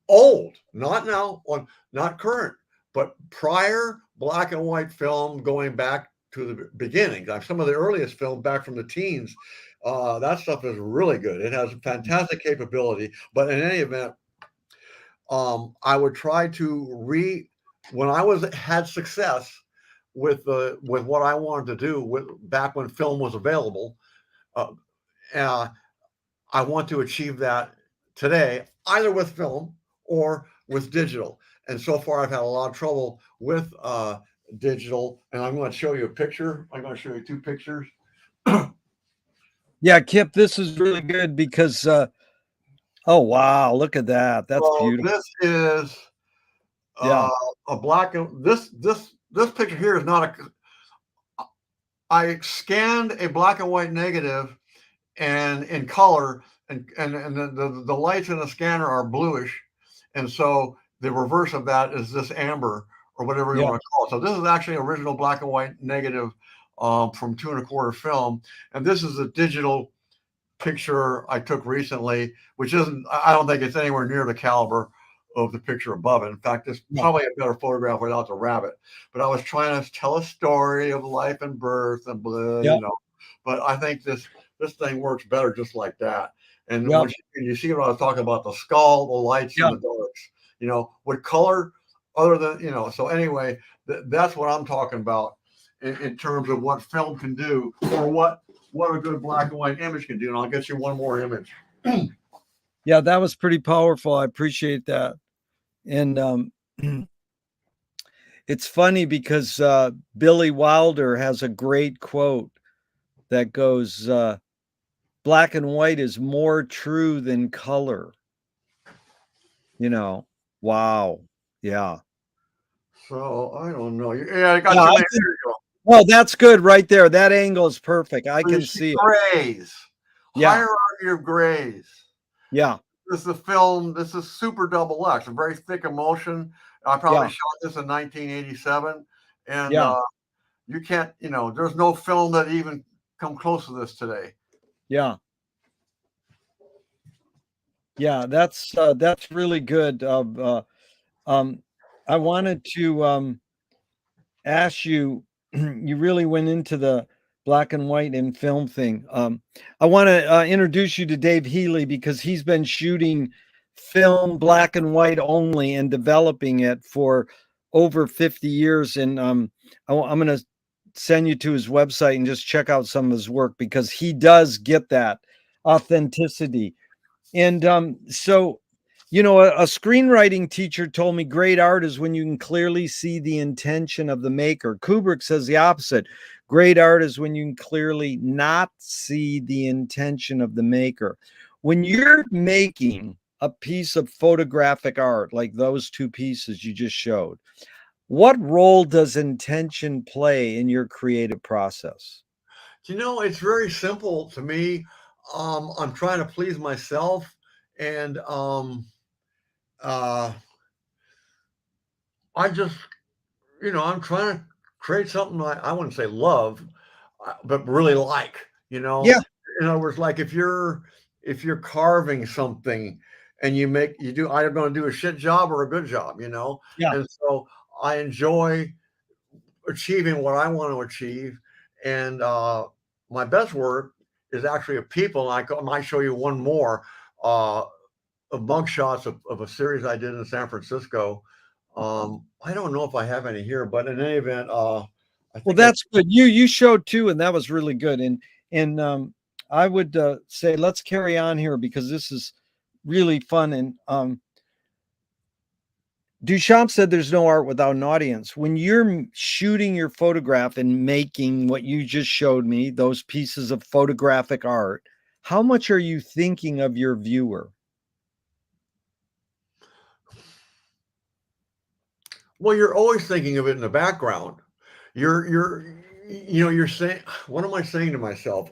old, not now, on not current, but prior black and white film going back to the beginning. Like some of the earliest film back from the teens, that stuff is really good. It has fantastic capability. But in any event, I would try to when I had success with what I wanted to do back when film was available. Uh, I want to achieve that today, either with film or with digital. And so far, I've had a lot of trouble with digital. And I'm going to show you a picture. I'm going to show you two pictures. Yeah, Kip, this is really good because oh wow, look at that. That's So beautiful. this is Yeah. a black and this picture here is not a. I scanned a black and white negative and in color, and the lights in the scanner are bluish, and so the reverse of that is this amber or whatever you Yeah. want to call it. So this is actually original black and white negative from 2¼ film, and this is a digital picture I took recently, which isn't. I don't think it's anywhere near the caliber of the picture above it. In fact, it's Yeah. probably a better photograph without the rabbit. But I was trying to tell a story of life and birth and blah, Yeah. But I think this thing works better just like that. And Yeah. when you see what I was talking about, the skull, the lights, Yeah. and the darks, with color, other than. So anyway, that's what I'm talking about in terms of what film can do, or what a good black and white image can do. And I'll get you one more image. Yeah, that was pretty powerful. I appreciate that. And it's funny because Billy Wilder has a great quote that goes, black and white is more true than color. Wow. Yeah. So I don't know. Yeah, I got Yeah, too many. There you go. well, that's good right there. That angle is perfect. I So you can see see it. grays, Yeah. hierarchy of grays. Yeah. This is a film. This is Super Double X, a very thick emulsion. I probably Yeah. shot this in 1987, and Yeah. you can't. There's no film that even come close to this today. Yeah. Yeah. That's really good. I wanted to ask you, you really went into the black and white and film thing. I want to introduce you to Dave Healy because he's been shooting film black and white only and developing it for over 50 years. And I'm going to send you to his website and just check out some of his work because he does get that authenticity. And so, a screenwriting teacher told me great art is when you can clearly see the intention of the maker. Kubrick says the opposite. Great art is when you can clearly not see the intention of the maker. When you're making a piece of photographic art, like those two pieces you just showed, what role does intention play in your creative process? It's very simple to me. I'm trying to please myself, and uh, I just, I'm trying to create something I wouldn't say love, but really like, Yeah. in other words, like if you're carving something and you do either going to do a shit job or a good job, Yeah. and so I enjoy achieving what I want to achieve. And my best work is actually of people. And I might show you one more uh, of mugshots of a series I did in San Francisco. I don't know if I have any here, but in any event, I Well, think I. that's good. You showed two, and that was really good. And I would say let's carry on here because this is really fun. And Duchamp said there's no art without an audience. When you're shooting your photograph and making what you just showed me, those pieces of photographic art, how much are you thinking of your viewer? Well, you're always thinking of it in the background. You're saying, what am I saying to myself?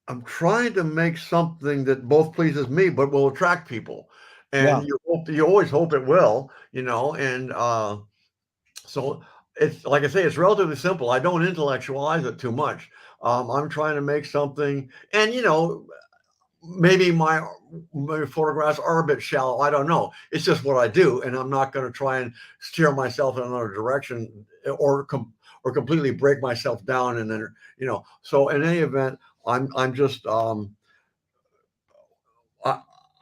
I'm trying to make something that both pleases me but will attract people, Yeah. and you always hope it will, and so it's like I say, it's relatively simple. I don't intellectualize it too much. I'm trying to make something, and maybe my photographs are a bit shallow. I don't know. It's just what I do, and I'm not going to try and steer myself in another direction or completely break myself down. And then So in any event, I'm just I,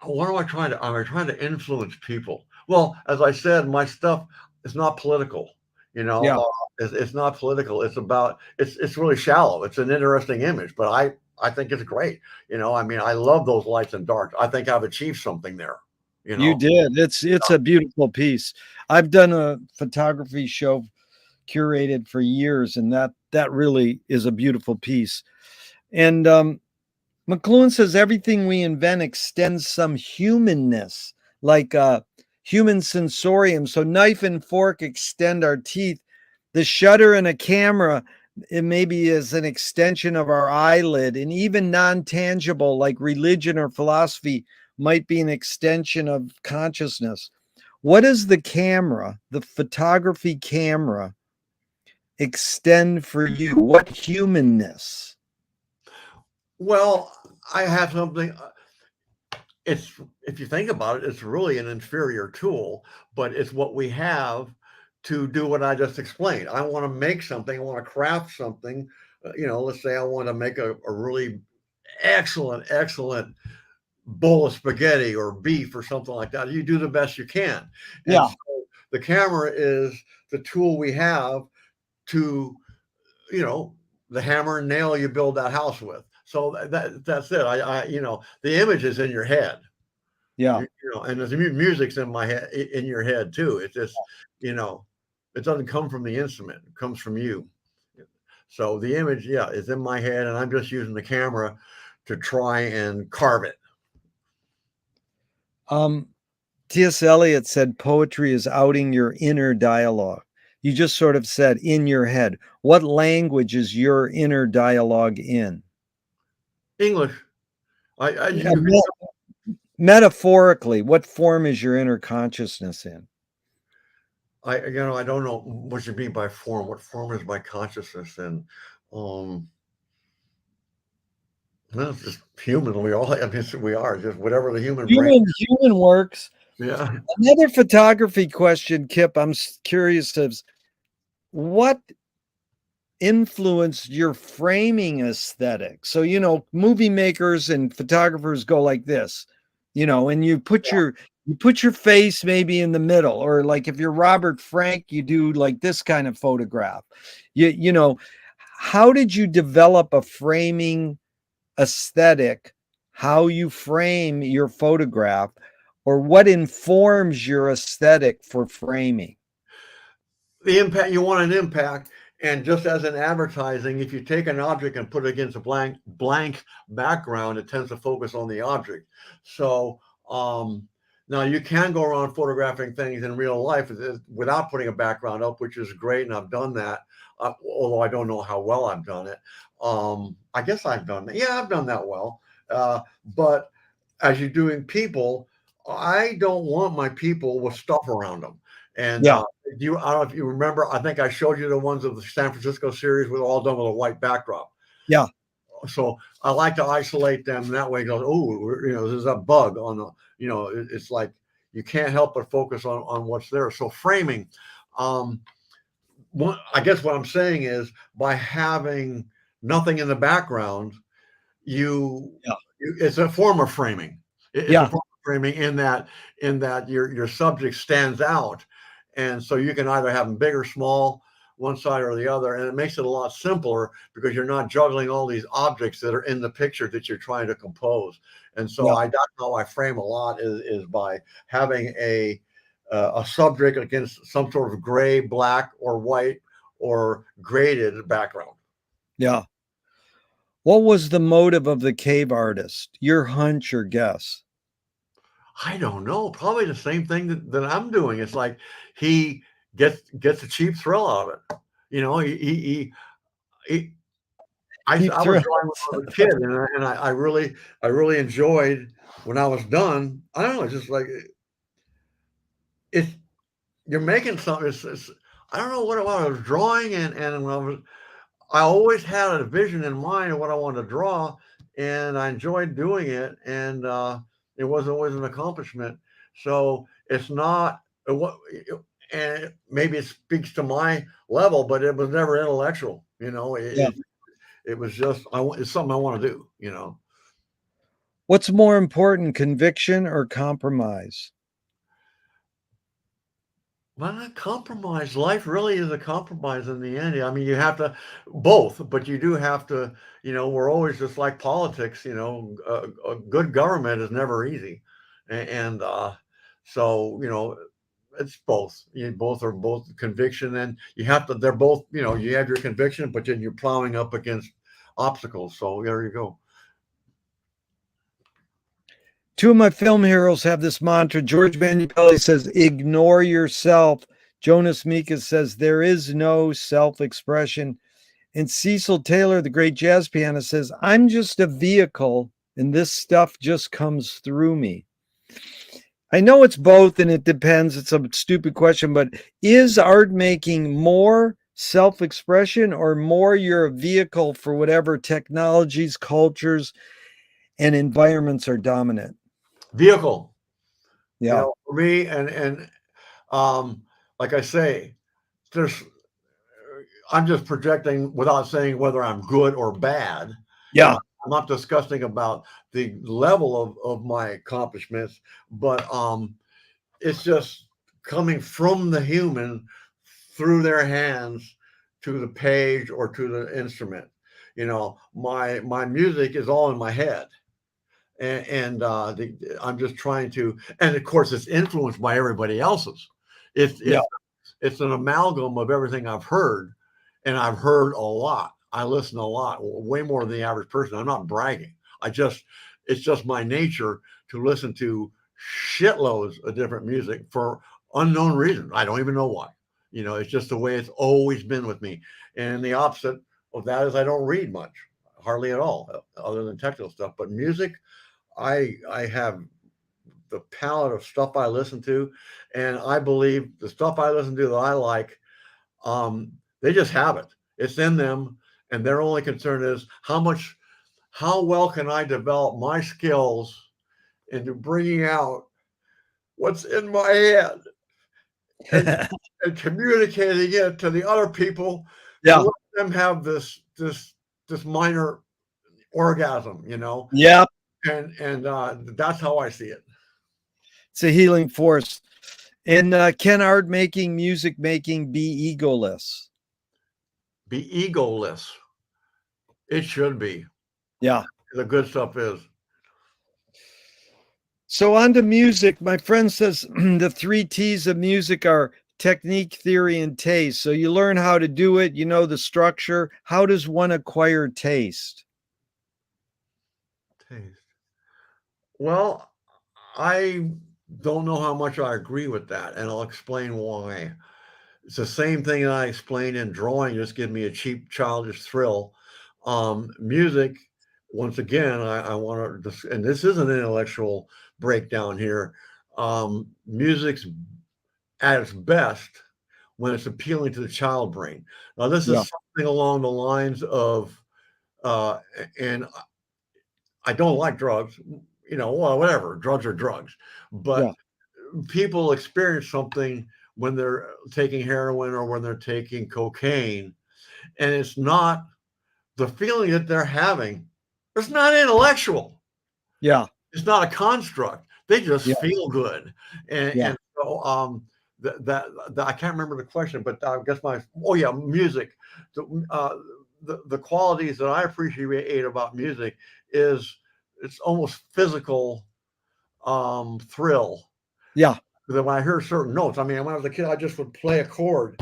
what am I trying to? Am I trying to influence people? Well, as I said, my stuff is not political. Yeah. It's not political. It's really shallow. It's an interesting image, but I think it's great. I mean, I love those lights and darks. I think I've achieved something there. You You know, did. It's a beautiful piece. I've done a photography show curated for years, and that really is a beautiful piece. And McLuhan says everything we invent extends some humanness, like human sensorium. So knife and fork extend our teeth. The shutter in a camera, it maybe is an extension of our eyelid, and even non-tangible like religion or philosophy might be an extension of consciousness. What does the camera, the photography camera, extend for you? What humanness? well, I have something. It's If you think about it, it's really an inferior tool, but it's what we have to do what I just explained. I want to make something, I want to craft something. Let's say I want to make a really excellent bowl of spaghetti or beef or something like that. You do the best you can. And Yeah. so the camera is the tool we have to, you know, the hammer and nail you build that house with. So that's it. The image is in your head. Yeah. And the music's in my head, in your head too. It's just, you know, it doesn't come from the instrument; it comes from you. So the image, yeah, is in my head, and I'm just using the camera to try and carve it. Um, T.S. Eliot said poetry is outing your inner dialogue. You just sort of said in your head. What language is your inner dialogue in? English. Yeah, You can, metaphorically, what form is your inner consciousness in? I don't know what you mean by form. What form is my consciousness in? Um, well, it's just human. I mean, we are just whatever the human brain. Human works. Yeah. Another photography question, Kip. I'm curious of what influenced your framing aesthetic. So, movie makers and photographers go like this, and you put your face maybe in the middle, or like if you're Robert Frank, you do like this kind of photograph. How did you develop a framing aesthetic? How you frame your photograph, or what informs your aesthetic for framing? The impact, you want an impact. And just as in advertising, if you take an object and put it against a blank background, it tends to focus on the object. So now you can go around photographing things in real life without putting a background up, which is great, and I've done that. Although I don't know how well I've done it. I guess I've done that. Yeah, I've done that well. But as you're doing people, I don't want my people with stuff around them. And Yeah. I don't know if you remember, I think I showed you the ones of the San Francisco series with all done with a white backdrop. Yeah. So I like to isolate them that way. Goes, oh, there's a bug on the, it's like you can't help but focus on what's there. So framing, um, I guess what I'm saying is by having nothing in the background, Yeah. it's a form of framing. It's a Yeah. form of framing in that your subject stands out, and so you can either have them big or small, one side or the other, and it makes it a lot simpler because you're not juggling all these objects that are in the picture that you're trying to compose. And so Yeah. that's how I frame a lot is by having a subject against some sort of gray, black, or white or graded background. Yeah. What was the motive of the cave artist? Your hunch or guess? I don't know. Probably the same thing that I'm doing. It's like he gets a cheap thrill out of it. He Keep I was thrills. drawing when I was a kid, and I really enjoyed when I was done. I don't know. It's just like it's you're making something. I don't know what I was drawing, and when I always had a vision in mind of what I wanted to draw, and I enjoyed doing it, and it wasn't always an accomplishment. So it's not what, and maybe it speaks to my level, but it was never intellectual. Yeah. It was just it's something I want to do. What's more important, conviction or compromise? Well, not compromise. Life really is a compromise in the end. I mean, you have to both, but you do have to. We're always just like politics. A good government is never easy, and so it's both. Both are both conviction, and you have to. They're both. You have your conviction, but then you're plowing up against obstacles. So there you go. Two of my film heroes have this mantra. George Manupelli says, ignore yourself. Jonas Mekas says, there is no self expression. And Cecil Taylor, the great jazz pianist, says, I'm just a vehicle and this stuff just comes through me. I know it's both and it depends. It's a stupid question, but is art making more self expression or more you're a vehicle for whatever technologies, cultures, and environments are dominant? Vehicle. Yeah. For me, and um, like I say, there's I'm just projecting without saying whether I'm good or bad. Yeah. I'm not discussing about the level of my accomplishments, but it's just coming from the human through their hands to the page or to the instrument. My music is all in my head, and I'm just trying to, and of course, it's influenced by everybody else's. It's Yeah. it's it's an amalgam of everything I've heard, and I've heard a lot. I listen a lot, way more than the average person. I'm not bragging. It's just my nature to listen to shitloads of different music for unknown reasons. I don't even know why. It's just the way it's always been with me. And the opposite of that is I don't read much, hardly at all, other than technical stuff. But music, I have the palette of stuff I listen to, and I believe the stuff I listen to that I like, they just have it. It's in them, and their only concern is how well can I develop my skills into bringing out what's in my head and and communicating it to the other people to Yeah. let them have this minor orgasm, Yeah. and that's how I see it. It's a healing force. And can art making, music making be egoless? Be egoless. It should be. Yeah. The good stuff is. So on to music. My friend says the three T's of music are technique, theory, and taste. So you learn how to do it, you know the structure. How does one acquire taste? Taste. Well, I don't know how much I agree with that, and I'll explain why. It's the same thing I explained in drawing, just give me a cheap, childish thrill. Music, once again, I want to, and this is an intellectual breakdown here. Music's at its best when it's appealing to the child brain. Now, this Yeah. is something along the lines of, and I don't like drugs, well, whatever, drugs are drugs, but Yeah. people experience something when they're taking heroin or when they're taking cocaine, and it's not the feeling that they're having. It's not intellectual. Yeah. It's not a construct. They just Yeah. feel good, and Yeah. and so that I can't remember the question, but I guess music. The, uh, the qualities that I appreciate about music is it's almost physical thrill. Yeah. That when I hear certain notes, I mean, when I was a kid, I just would play a chord,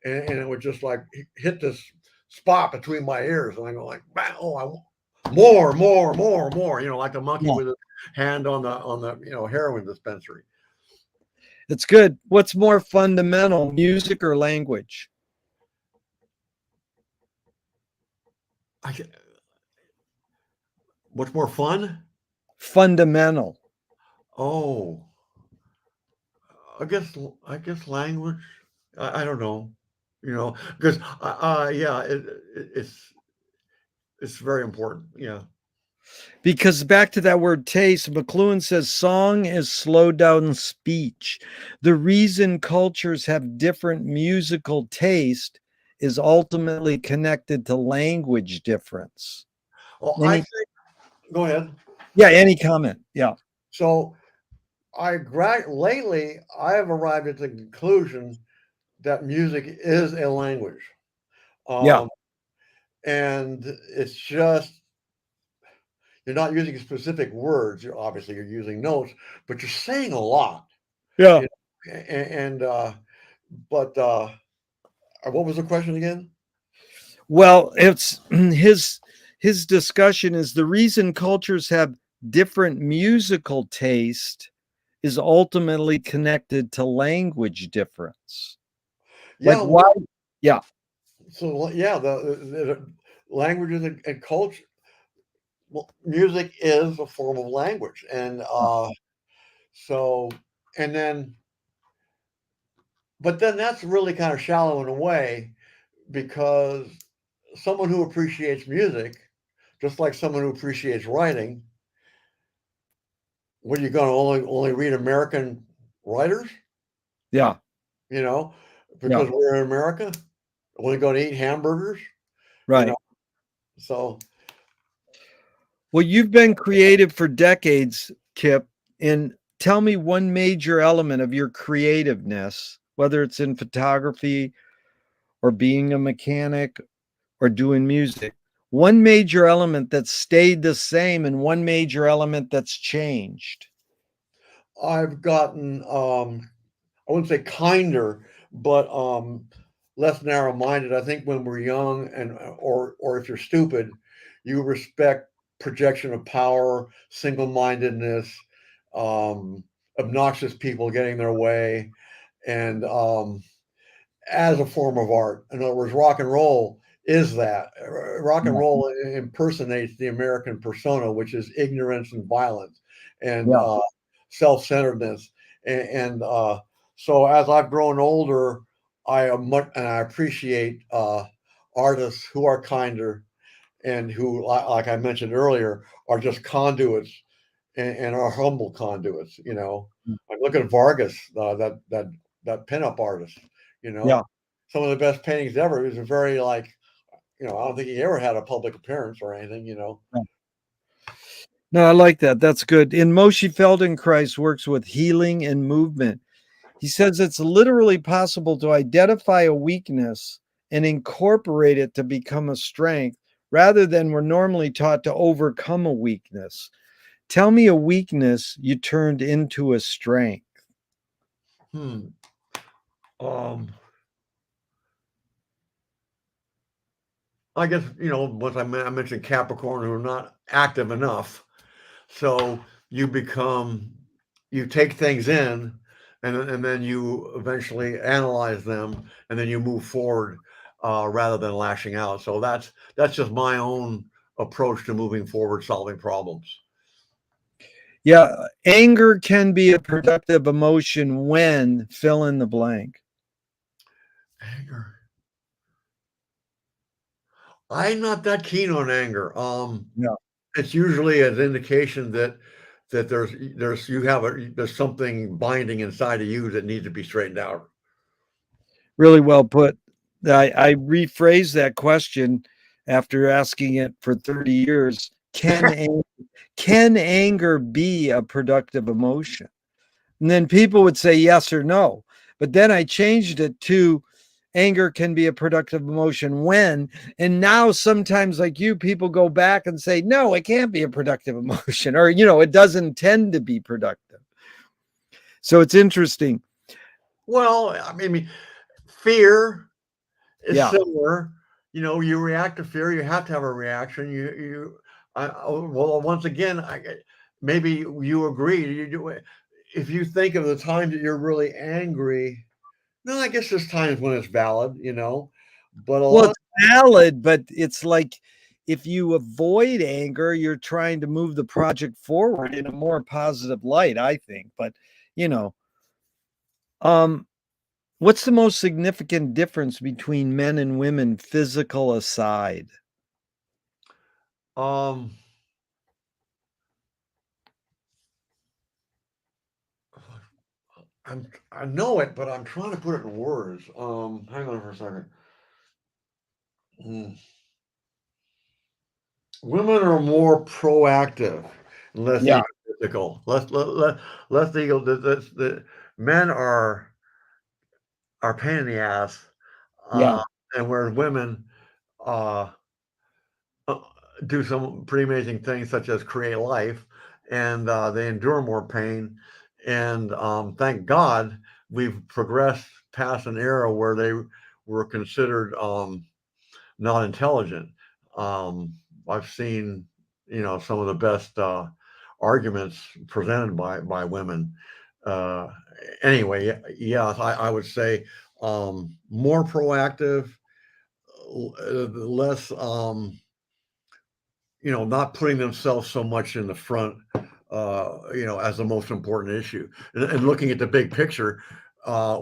and it would just like hit this spot between my ears, and I go like, "Bang, oh, I want more, more, more, more," like the monkey Yeah. with his hand on the heroin dispensary. It's good. What's more fundamental, music or language? I, what's more fun? Fundamental. Oh, I guess language. I don't know, because yeah, it's very important. Yeah. Because back to that word taste, McLuhan says song is slowed down speech. The reason cultures have different musical taste is ultimately connected to language difference. Well, I Any, think. Go ahead. yeah, any comment? Yeah. So lately I have arrived at the conclusion that music is a language. Yeah. Um, and it's just you're not using specific words. You're using notes, but you're saying a lot. Yeah. You know? And but what was the question again? Well, it's his discussion is the reason cultures have different musical taste is ultimately connected to language difference. Like Yeah. why? Yeah. So yeah, the languages and culture. Well, music is a form of language, and so and then but then that's really kind of shallow in a way because someone who appreciates music, just like someone who appreciates writing, what are you going to only read American writers? Yeah. You know, Yeah. because we're in America, only going to eat hamburgers. You know, Right. so Well, you've been creative for decades, Kip, and tell me one major element of your creativeness, whether it's in photography or being a mechanic or doing music. One major element that stayed the same and one major element that's changed. I've gotten I wouldn't say kinder, but less narrow-minded. I think when we're young and or if you're stupid, you respect projection of power, single-mindedness, um, obnoxious people getting their way, and as a form of art. In other words, rock and roll is that. Rock and Yeah. roll impersonates the American persona, which is ignorance and violence and Yeah. self-centeredness. And so as I've grown older, I appreciate artists who are kinder and who, like I mentioned earlier, are just conduits and are humble conduits. I look at Vargas, that pinup artist. You Yeah. know, some of the best paintings ever. He was a very like, I don't think he ever had a public appearance or anything. No, I like that. That's good. And Moshe Feldenkrais works with healing and movement. He says it's literally possible to identify a weakness and incorporate it to become a strength rather than we're normally taught to overcome a weakness. Tell me a weakness you turned into a strength. Hmm. Um, I guess once I mentioned Capricorn who are not active enough. So you take things in, and then you eventually analyze them, and then you move forward rather than lashing out. So that's just my own approach to moving forward, solving problems. Yeah, anger can be a productive emotion when fill in the blank. Anger. I'm not that keen on anger. Yeah, It's usually an indication that there's something binding inside of you that needs to be straightened out. really well put. I rephrased that question after asking it for 30 years. Can anger be a productive emotion? And then people would say yes or no. But then I changed it to anger can be a productive emotion when, and now sometimes like you, people go back and say, no, it can't be a productive emotion, or, it doesn't tend to be productive. So it's interesting. Well, I mean, fear is Yeah. similar. You react to fear. You have to have a reaction. Well, once again, maybe you agree. If you think of the time that you're really angry. No, I guess there's times when it's valid, but a Well, lot. it's valid, but it's like if you avoid anger, you're trying to move the project forward in a more positive light, I think. But, you know, um, what's the most significant difference between men and women, physical aside? Um, I know it, but I'm trying to put it in words. Hang on for a second. Hmm. Women are more proactive, less Yeah, egotistical, less ego. The men are pain in the ass, yeah, uh, and whereas women uh, uh, do some pretty amazing things, such as create life, and they endure more pain. And thank God we've progressed past an era where they were considered not intelligent. Um, I've seen, some of the best arguments presented by women. Uh, anyway, yeah, I would say more proactive, less, not putting themselves so much in the front, as the most important issue, and looking at the big picture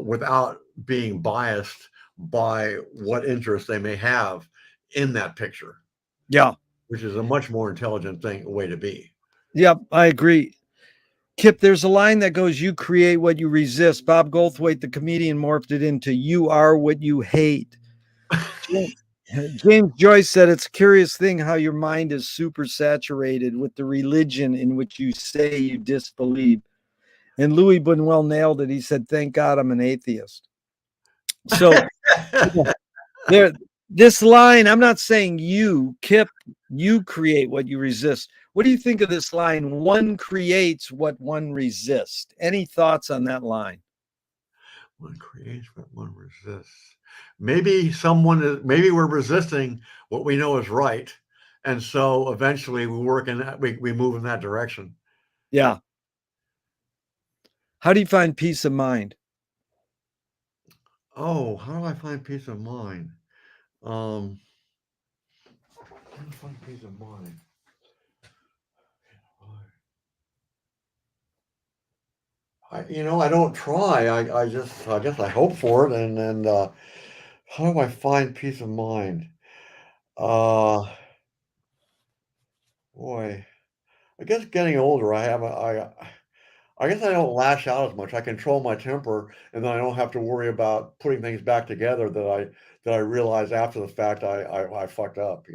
without being biased by what interest they may have in that picture, yeah, which is a much more intelligent way to be. yep, I agree. Kip, there's a line that goes, you create what you resist. Bob Goldthwait, the comedian, morphed it into you are what you hate. James Joyce said it's a curious thing how your mind is super saturated with the religion in which you say you disbelieve. And Louis Buñuel nailed it. He said, thank God I'm an atheist. So there, this line, I'm not saying you, Kip, you create what you resist. What do you think of this line? One creates what one resists. Any thoughts on that line? One creates what one resists. Maybe we're resisting what we know is right, and so eventually we move in that direction. Yeah. How do you find peace of mind? Oh, how do I find peace of mind? Um, how do I find peace of mind? I don't try. I guess I hope for it, and how do I find peace of mind? Uh, boy, I guess getting older, I guess I don't lash out as much. I control my temper, and then I don't have to worry about putting things back together that I realize after the fact I fucked up.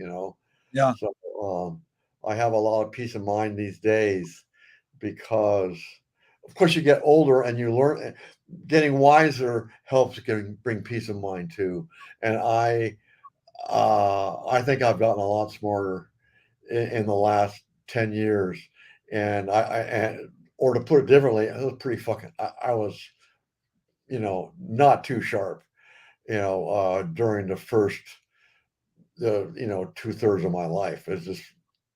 Yeah. So I have a lot of peace of mind these days because, of course, you get older and you learn. Getting wiser helps bring peace of mind too. And I think I've gotten a lot smarter in the last 10 years, and or to put it differently, I was pretty fucking. I was, not too sharp, during the first, 2/3 of my life. It's just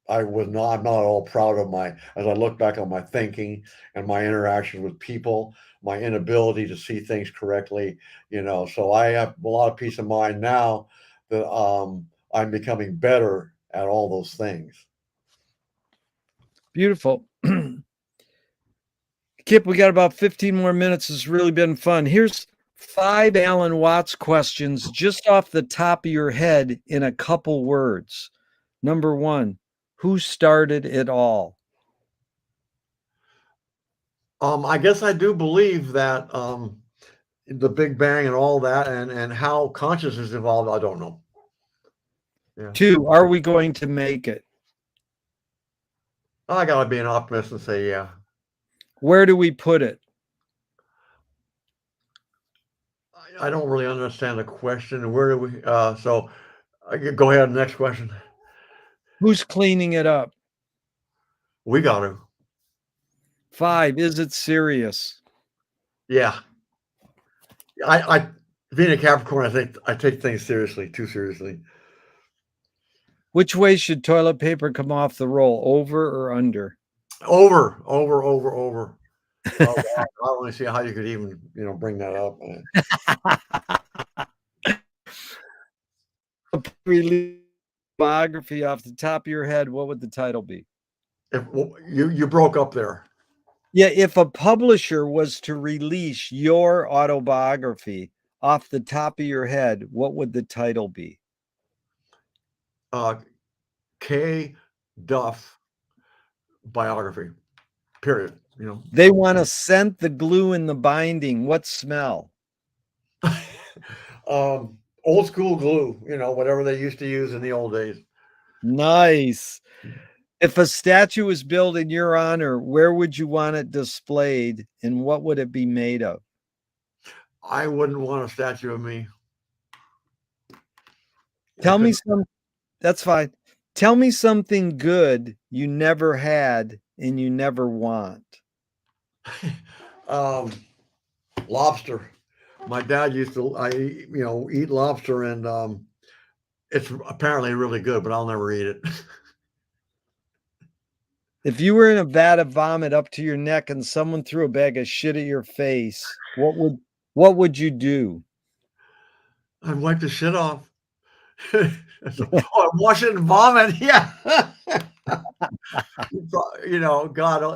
I'm not at all proud of as I look back on my thinking and my interactions with people, my inability to see things correctly. So I have a lot of peace of mind now that I'm becoming better at all those things. Beautiful. Kip, we got about 15 more minutes. It's really been fun. Here's 5 Alan Watts questions just off the top of your head in a couple words. Number 1, who started it all? I guess I do believe that the Big Bang and all that, and how consciousness evolved, I don't know. Yeah. 2, are we going to make it? I gotta be an optimist and say, yeah. Where do we put it? I don't really understand the question. Where do we? So go ahead. Next question. Who's cleaning it up? We got to. 5, is it serious? Yeah. I being a Capricorn, I think I take things seriously, too seriously. Which way should toilet paper come off the roll, over or under? Over. Oh, wow. I don't want to see how you could even, bring that up. Biography off the top of your head, what would the title be? If you broke up there. Yeah, if a publisher was to release your autobiography off the top of your head, what would the title be? K. Duff biography. Period. They want to scent the glue in the binding. What smell? Old school glue, whatever they used to use in the old days. Nice. If a statue was built in your honor, where would you want it displayed and what would it be made of? I wouldn't want a statue of me. Tell me some. That's fine. Tell me something good you never had and you never want. Lobster. My dad used to, eat lobster, and it's apparently really good, but I'll never eat it. If you were in a vat of vomit up to your neck and someone threw a bag of shit at your face, what would you do? I'd wipe the shit off. Wash it and vomit. Yeah. God,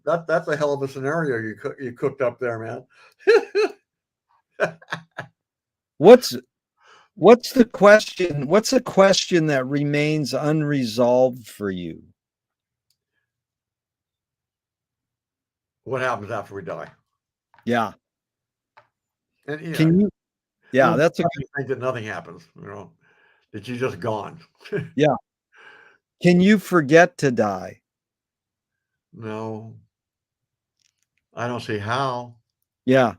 that's a hell of a scenario you cooked up there, man. What's the question? What's a question that remains unresolved for you? What happens after we die? Yeah. And Can you? Yeah, that's a think that nothing happens. That you're just gone. Yeah. Can you forget to die? No, I don't see how. Yeah.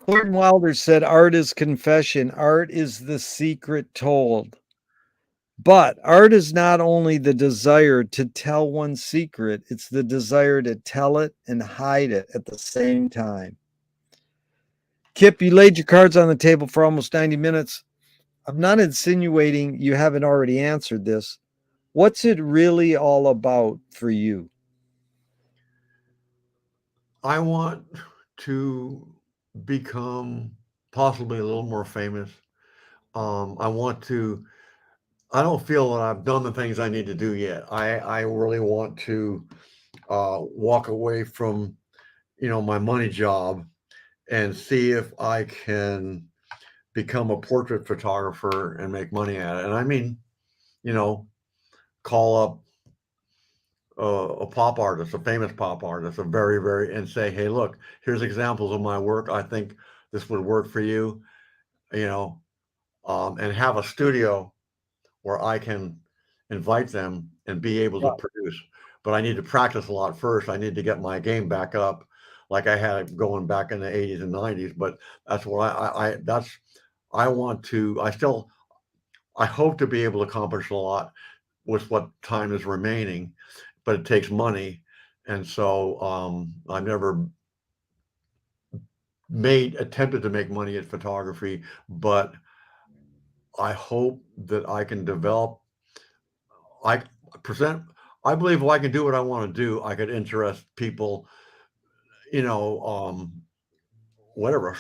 Gordon Wilder said, art is confession. Art is the secret told. But art is not only the desire to tell one's secret, it's the desire to tell it and hide it at the same time. Kip, you laid your cards on the table for almost 90 minutes. I'm not insinuating you haven't already answered this. What's it really all about for you? I want to become possibly a little more famous. I don't feel that I've done the things I need to do yet. I really want to walk away from, my money job and see if I can become a portrait photographer and make money at it. And I mean, call up a pop artist, a famous pop artist, and say, hey, look, here's examples of my work. I think this would work for you, and have a studio where I can invite them and be able to produce. But I need to practice a lot first. I need to get my game back up like I had going back in the 80s and 90s. But that's what I hope to be able to accomplish a lot with what time is remaining, but it takes money. And so I've never attempted to make money at photography, but I hope that I can develop, I believe if I can do what I want to do, I could interest people, whatever.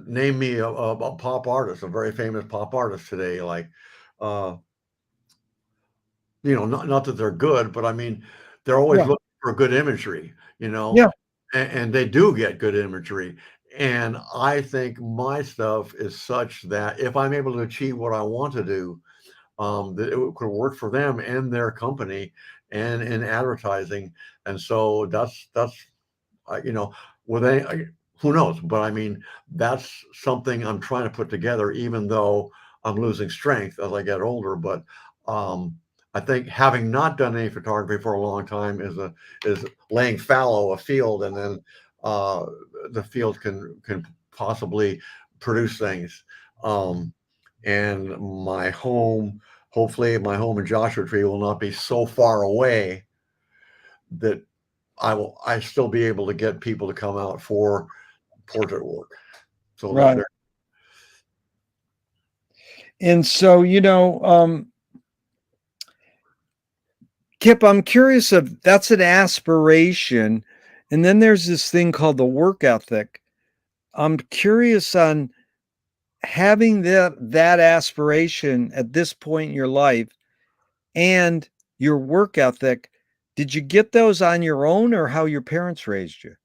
Name me a pop artist, a very famous pop artist today. Like, uh, not that they're good, but I mean, they're always Yeah. looking for good imagery, Yeah. and they do get good imagery. And I think my stuff is such that if I'm able to achieve what I want to do, that it could work for them and their company and in advertising. And so that's you know, with who knows? But I mean, that's something I'm trying to put together, even though I'm losing strength as I get older. But um, I think having not done any photography for a long time is laying fallow a field, and then uh, the field can possibly produce things. Um, and my home, hopefully, my home in Joshua Tree will not be so far away that I still be able to get people to come out for portrait work. So that Right. they're And so, Kip, I'm curious if that's an aspiration. And then there's this thing called the work ethic. I'm curious on having that aspiration at this point in your life and your work ethic. Did you get those on your own or how your parents raised you?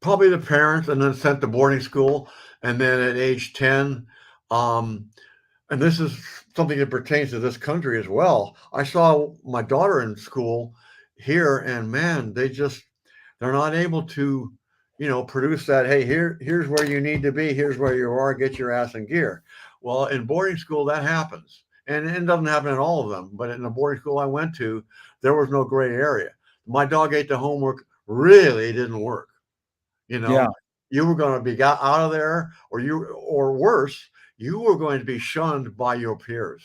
probably the parents, and then sent to boarding school. And then at age 10, um, and this is something that pertains to this country as well. I saw my daughter in school here, and man, they're not able to, produce that. Hey, here's where you need to be. Here's where you are. Get your ass in gear. Well, in boarding school, that happens, and it doesn't happen in all of them. But in the boarding school I went to, there was no gray area. My dog ate the homework. Really didn't work. You Yeah. know, you were going to be got out of there, or worse, you were going to be shunned by your peers.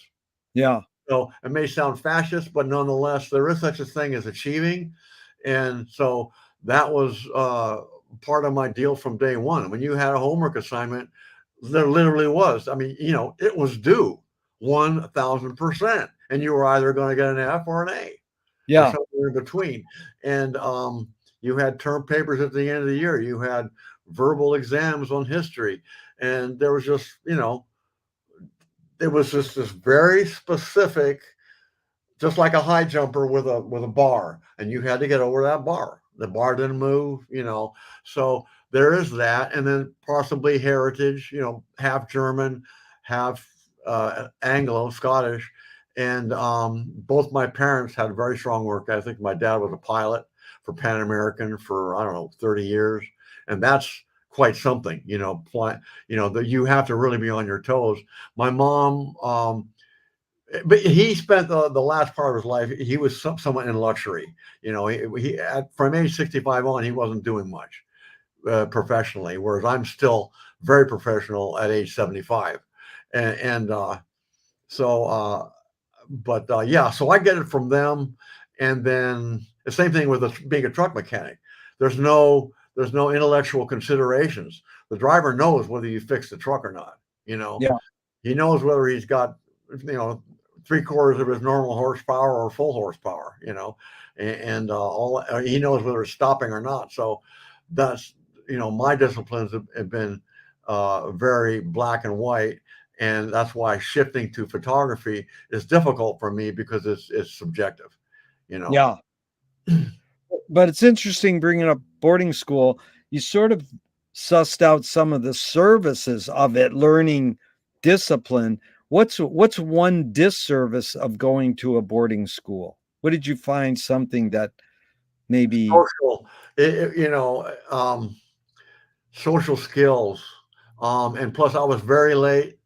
Yeah. So it may sound fascist, but nonetheless, there is such a thing as achieving. And so that was part of my deal from day one. When you had a homework assignment, there literally was. I mean, it was due 1,000%, and you were either going to get an F or an A or Yeah. somewhere in between. And you had term papers at the end of the year. You had verbal exams on history, and there was just, it was just this very specific, just like a high jumper with a bar, and you had to get over that bar. The bar didn't move, So there is that, and then possibly heritage, half German, half Anglo Scottish, and both my parents had very strong work ethic. My dad was a pilot for Pan American for I don't know 30 years, and that's quite something, that you have to really be on your toes. My mom. But he spent the last part of his life. He was somewhat in luxury. From age 65 on, he wasn't doing much professionally, whereas I'm still very professional at age 75. And so, but yeah, so I get it from them. And then the same thing with being a truck mechanic. There's no intellectual considerations. The driver knows whether you fix the truck or not. Yeah. He knows whether he's got, you know, three-quarters of his normal horsepower or full horsepower, and all he knows whether it's stopping or not. So that's, my disciplines have been very black and white, and that's why shifting to photography is difficult for me because it's subjective, you know. Yeah. But it's interesting bringing up boarding school. You sort of sussed out some of the services of it, learning discipline. What's one disservice of going to a boarding school? What did you find something that maybe Social, social skills, and plus I was very late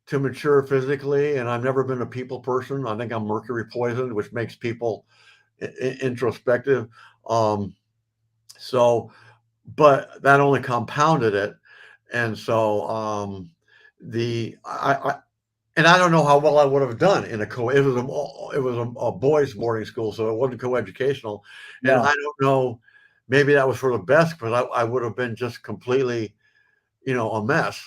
to mature physically, and I've never been a people person. I think I'm mercury poisoned, which makes people introspective. Um, so, but that only compounded it, and so the I and I don't know how well I would have done in a co. It was a boys' boarding school, so it wasn't co-educational, and yeah, I don't know. Maybe that was for the best, because I would have been just completely, a mess.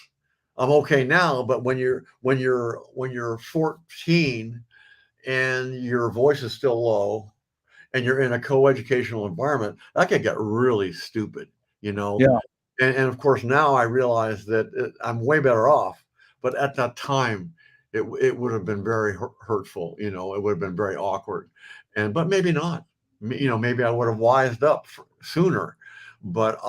I'm okay now, but when you're 14 and your voice is still low and you're in a co-educational environment, that could get really stupid, you know. yeah, And of course, now I realize that I'm way better off. But at that time, it would have been very hurtful. You know, it would have been very awkward. But maybe not. You know, maybe I would have wised up sooner. But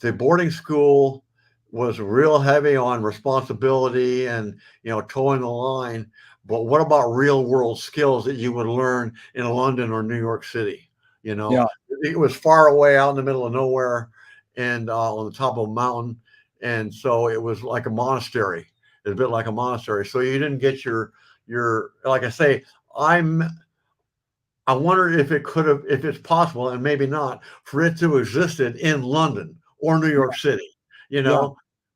the boarding school was real heavy on responsibility and, you know, towing the line. But what about real world skills that you would learn in London or New York City? You know, Yeah. it was far away out in the middle of nowhere and on the top of a mountain. And so it was like a monastery. It's a bit like a monastery. So you didn't get like I say, I wonder if it could have, if it's possible, and maybe not, for it to have existed in London or New York City, you Yeah.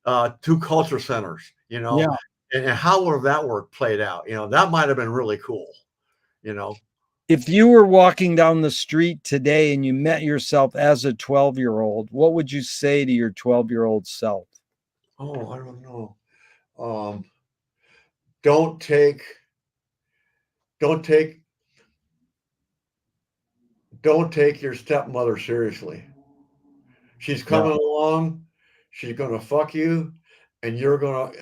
know, two culture centers, you know, Yeah. and how would have that work played out? You know, that might have been really cool, you know. If you were walking down the street today and you met yourself as a 12-year-old, what would you say to your 12-year-old self? Oh, I don't know. Um, don't take, don't take, don't take your stepmother seriously. She's Yeah. coming along. She's gonna fuck you, and you're gonna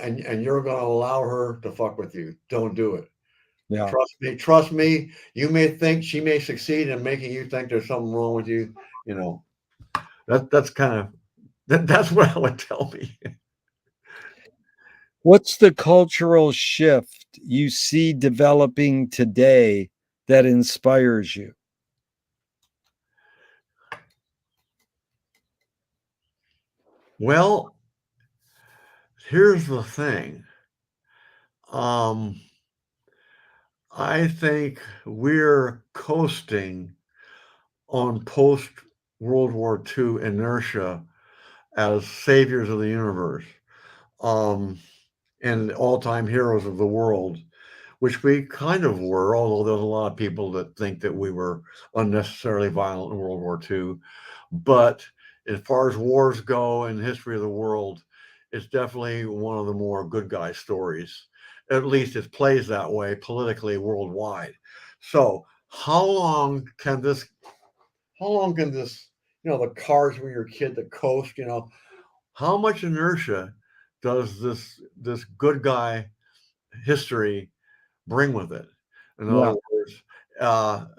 allow her to fuck with you. Don't do it. Yeah. Trust me. Trust me. You may think she may succeed in making you think there's something wrong with you. You know that's kind of that's what I would tell me. What's the cultural shift you see developing today that inspires you? Well, here's the thing. Um, I think we're coasting on post World War II inertia as saviors of the universe. Um, and all-time heroes of the world, which we kind of were, although there's a lot of people that think that we were unnecessarily violent in World War II. But as far as wars go in the history of the world, it's definitely one of the more good guy stories. At least it plays that way politically worldwide. So how long can this, you know, the cars when you're a kid, the coast, you know, how much inertia does this good guy history bring with it? In other Yeah. words,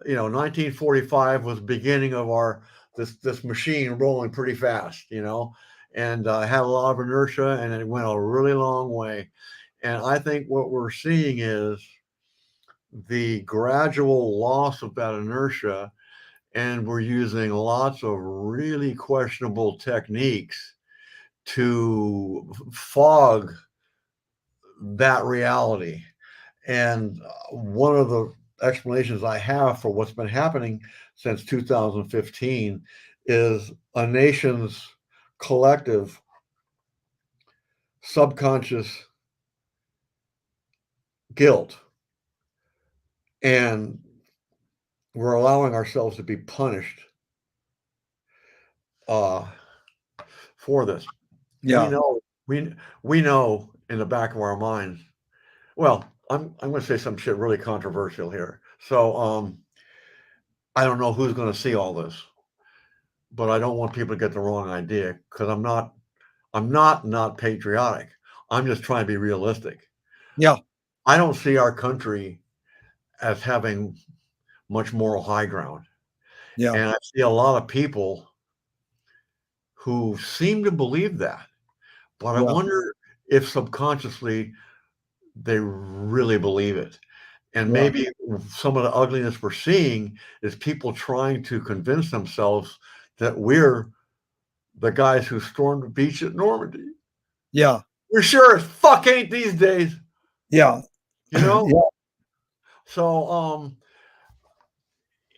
you know, 1945 was the beginning of our this machine rolling pretty fast, you know, and had a lot of inertia, and it went a really long way. And I think what we're seeing is the gradual loss of that inertia, and we're using lots of really questionable techniques to fog that reality. And one of the explanations I have for what's been happening since 2015 is a nation's collective subconscious guilt. And we're allowing ourselves to be punished uh, for this. We Yeah. know, we know in the back of our minds. Well, I'm going to say some shit really controversial here. So I don't know who's going to see all this, but I don't want people to get the wrong idea because I'm not patriotic. I'm just trying to be realistic. Yeah. I don't see our country as having much moral high ground. Yeah. And I see a lot of people who seem to believe that. But I Yeah. wonder if subconsciously they really believe it. And Yeah. maybe some of the ugliness we're seeing is people trying to convince themselves that we're the guys who stormed the beach at Normandy. Yeah. We sure as fuck ain't these days, Yeah. you know? Yeah. So,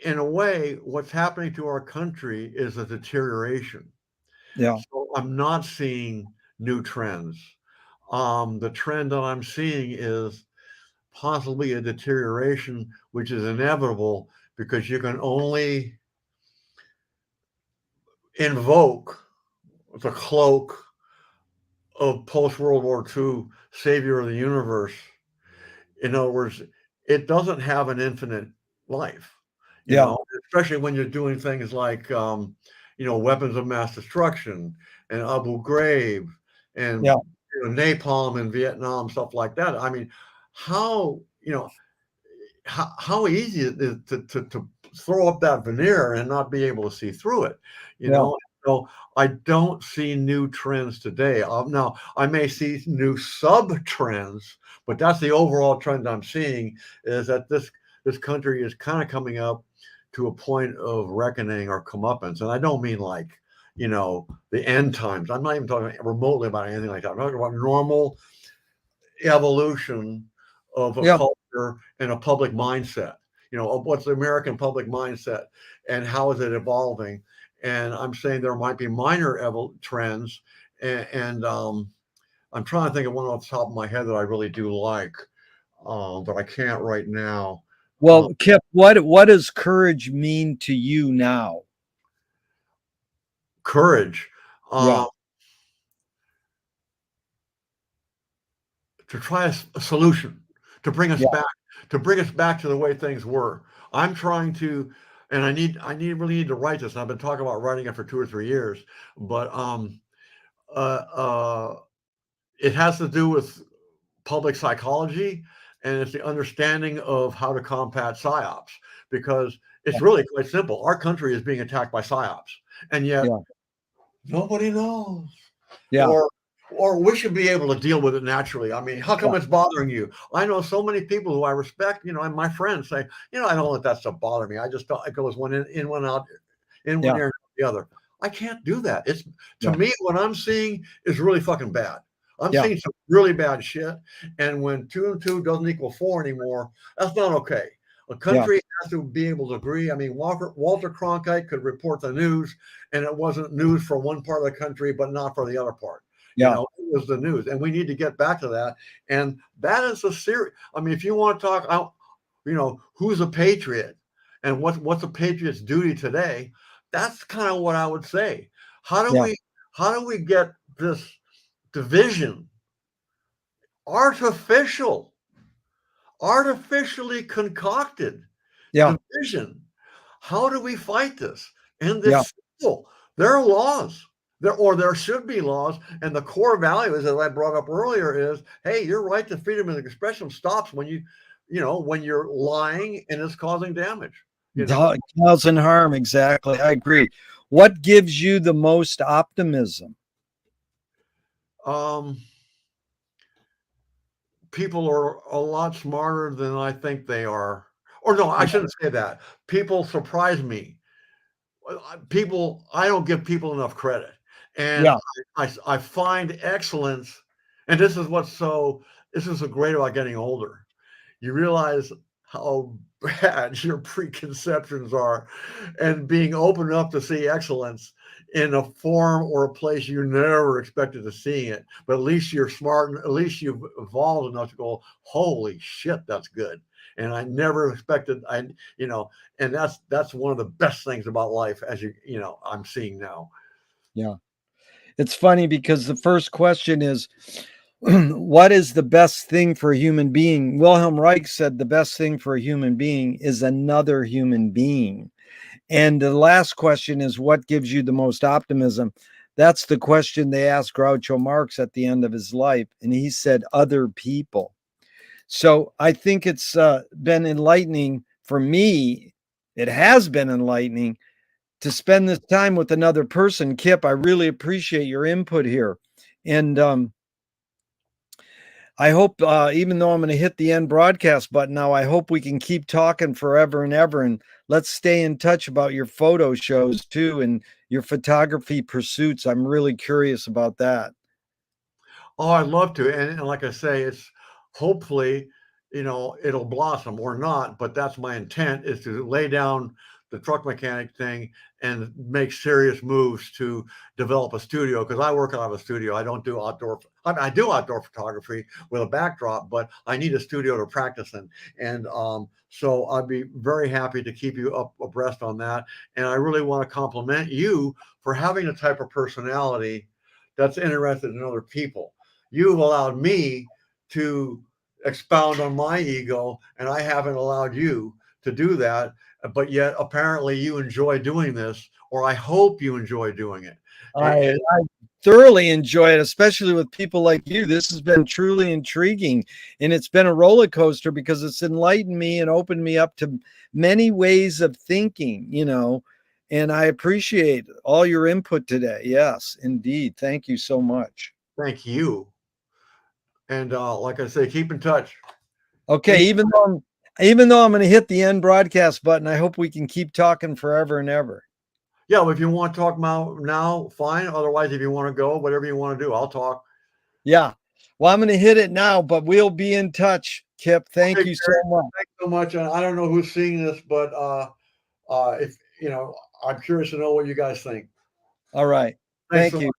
in a way, what's happening to our country is a deterioration. Yeah. So I'm not seeing new trends. The trend that I'm seeing is possibly a deterioration, which is inevitable because you can only invoke the cloak of post World War II savior of the universe. In other words, it doesn't have an infinite life, you Yeah. know, especially when you're doing things like, weapons of mass destruction and Abu Ghraib and Yeah. napalm in Vietnam, stuff like that. I mean, how how easy it is to throw up that veneer and not be able to see through it, you Yeah. know? So I don't see new trends today. Now I may see new sub trends, but that's the overall trend I'm seeing is that this country is kind of coming up to a point of reckoning or comeuppance. And I don't mean like, the end times. I'm not even talking remotely about anything like that. I'm talking about normal evolution of a Yeah. culture and a public mindset. Of what's the American public mindset and how is it evolving? And I'm saying there might be minor trends, and I'm trying to think of one off the top of my head that I really do like, but I can't right now. Well, Kip, what does courage mean to you now? Courage. Yeah. To try a solution, to bring us Yeah. back, to the way things were. I'm trying to, and really need to write this. And I've been talking about writing it for 2 or 3 years, but uh, uh, it has to do with public psychology, and it's the understanding of how to combat psyops, because it's really quite simple. Our country is being attacked by psyops, and yet Yeah. nobody knows. Yeah. Or we should be able to deal with it naturally. I mean, how come Yeah. it's bothering you? I know so many people who I respect, and my friends say, I don't let that stuff bother me. I just thought it goes one in, one out, in one Yeah. ear, the other. I can't do that. It's to Yeah. me, what I'm seeing is really fucking bad. I'm Yeah. seeing some really bad shit. And when 2 and 2 doesn't equal 4 anymore, that's not okay. A Yeah. country has to be able to agree. I mean, Walter Cronkite could report the news, and it wasn't news for one part of the country, but not for the other part. Yeah. It was the news, and we need to get back to that. And that is a serious. I mean, if you want to talk out, who's a patriot, and what's a patriot's duty today, that's kind of what I would say. How do Yeah. we get this division artificially concocted Yeah. division? How do we fight this? And Yeah. it's simple. There are laws. There should be laws. And the core value is, as I brought up earlier, is, hey, your right to freedom of expression stops when when you're lying and it's causing damage. Cause and harm. Exactly. I agree. What gives you the most optimism? Um, People are a lot smarter than I think they are. Or no, I shouldn't say that. People surprise me. I don't give people enough credit. And Yeah. I find excellence, and this is so great about getting older. You realize how bad your preconceptions are, and being open enough to see excellence in a form or a place you never expected to see it. But at least you're smart, and at least you've evolved enough to go, holy shit, that's good. And I never expected, and that's one of the best things about life, as I'm seeing now. Yeah. It's funny because the first question is, what is the best thing for a human being? Wilhelm Reich said the best thing for a human being is another human being. And the last question is, what gives you the most optimism? That's the question they asked Groucho Marx at the end of his life. And he said, other people. So I think it's been enlightening for me. It has been enlightening to spend this time with another person. Kip, I really appreciate your input here. And I hope, even though I'm going to hit the end broadcast button now, I hope we can keep talking forever and ever. And let's stay in touch about your photo shows too and your photography pursuits. I'm really curious about that. Oh, I'd love to. And like I say, it's hopefully, it'll blossom or not, but that's my intent, is to lay down the truck mechanic thing and make serious moves to develop a studio, because I work out of a studio. I don't do outdoor. I do outdoor photography with a backdrop, but I need a studio to practice in. And so I'd be very happy to keep you up abreast on that. And I really want to compliment you for having the type of personality that's interested in other people. You've allowed me to expound on my ego, and I haven't allowed you to do that. but yet apparently you enjoy doing this, or I hope you enjoy doing it. I thoroughly enjoy it, especially with people like you. This has been truly intriguing, and it's been a roller coaster because it's enlightened me and opened me up to many ways of thinking, and I appreciate all your input today. Yes, indeed. Thank you so much. Thank you. And like I say, keep in touch. Okay, even though I'm going to hit the end broadcast button, I hope we can keep talking forever and ever. Yeah, well, if you want to talk now, fine. Otherwise, if you want to go, whatever you want to do, I'll talk. Yeah. Well, I'm going to hit it now, but we'll be in touch, Kip. Thank you so much. Thanks so much. And I don't know who's seeing this, but if I'm curious to know what you guys think. All right. Thanks Thank so you. much.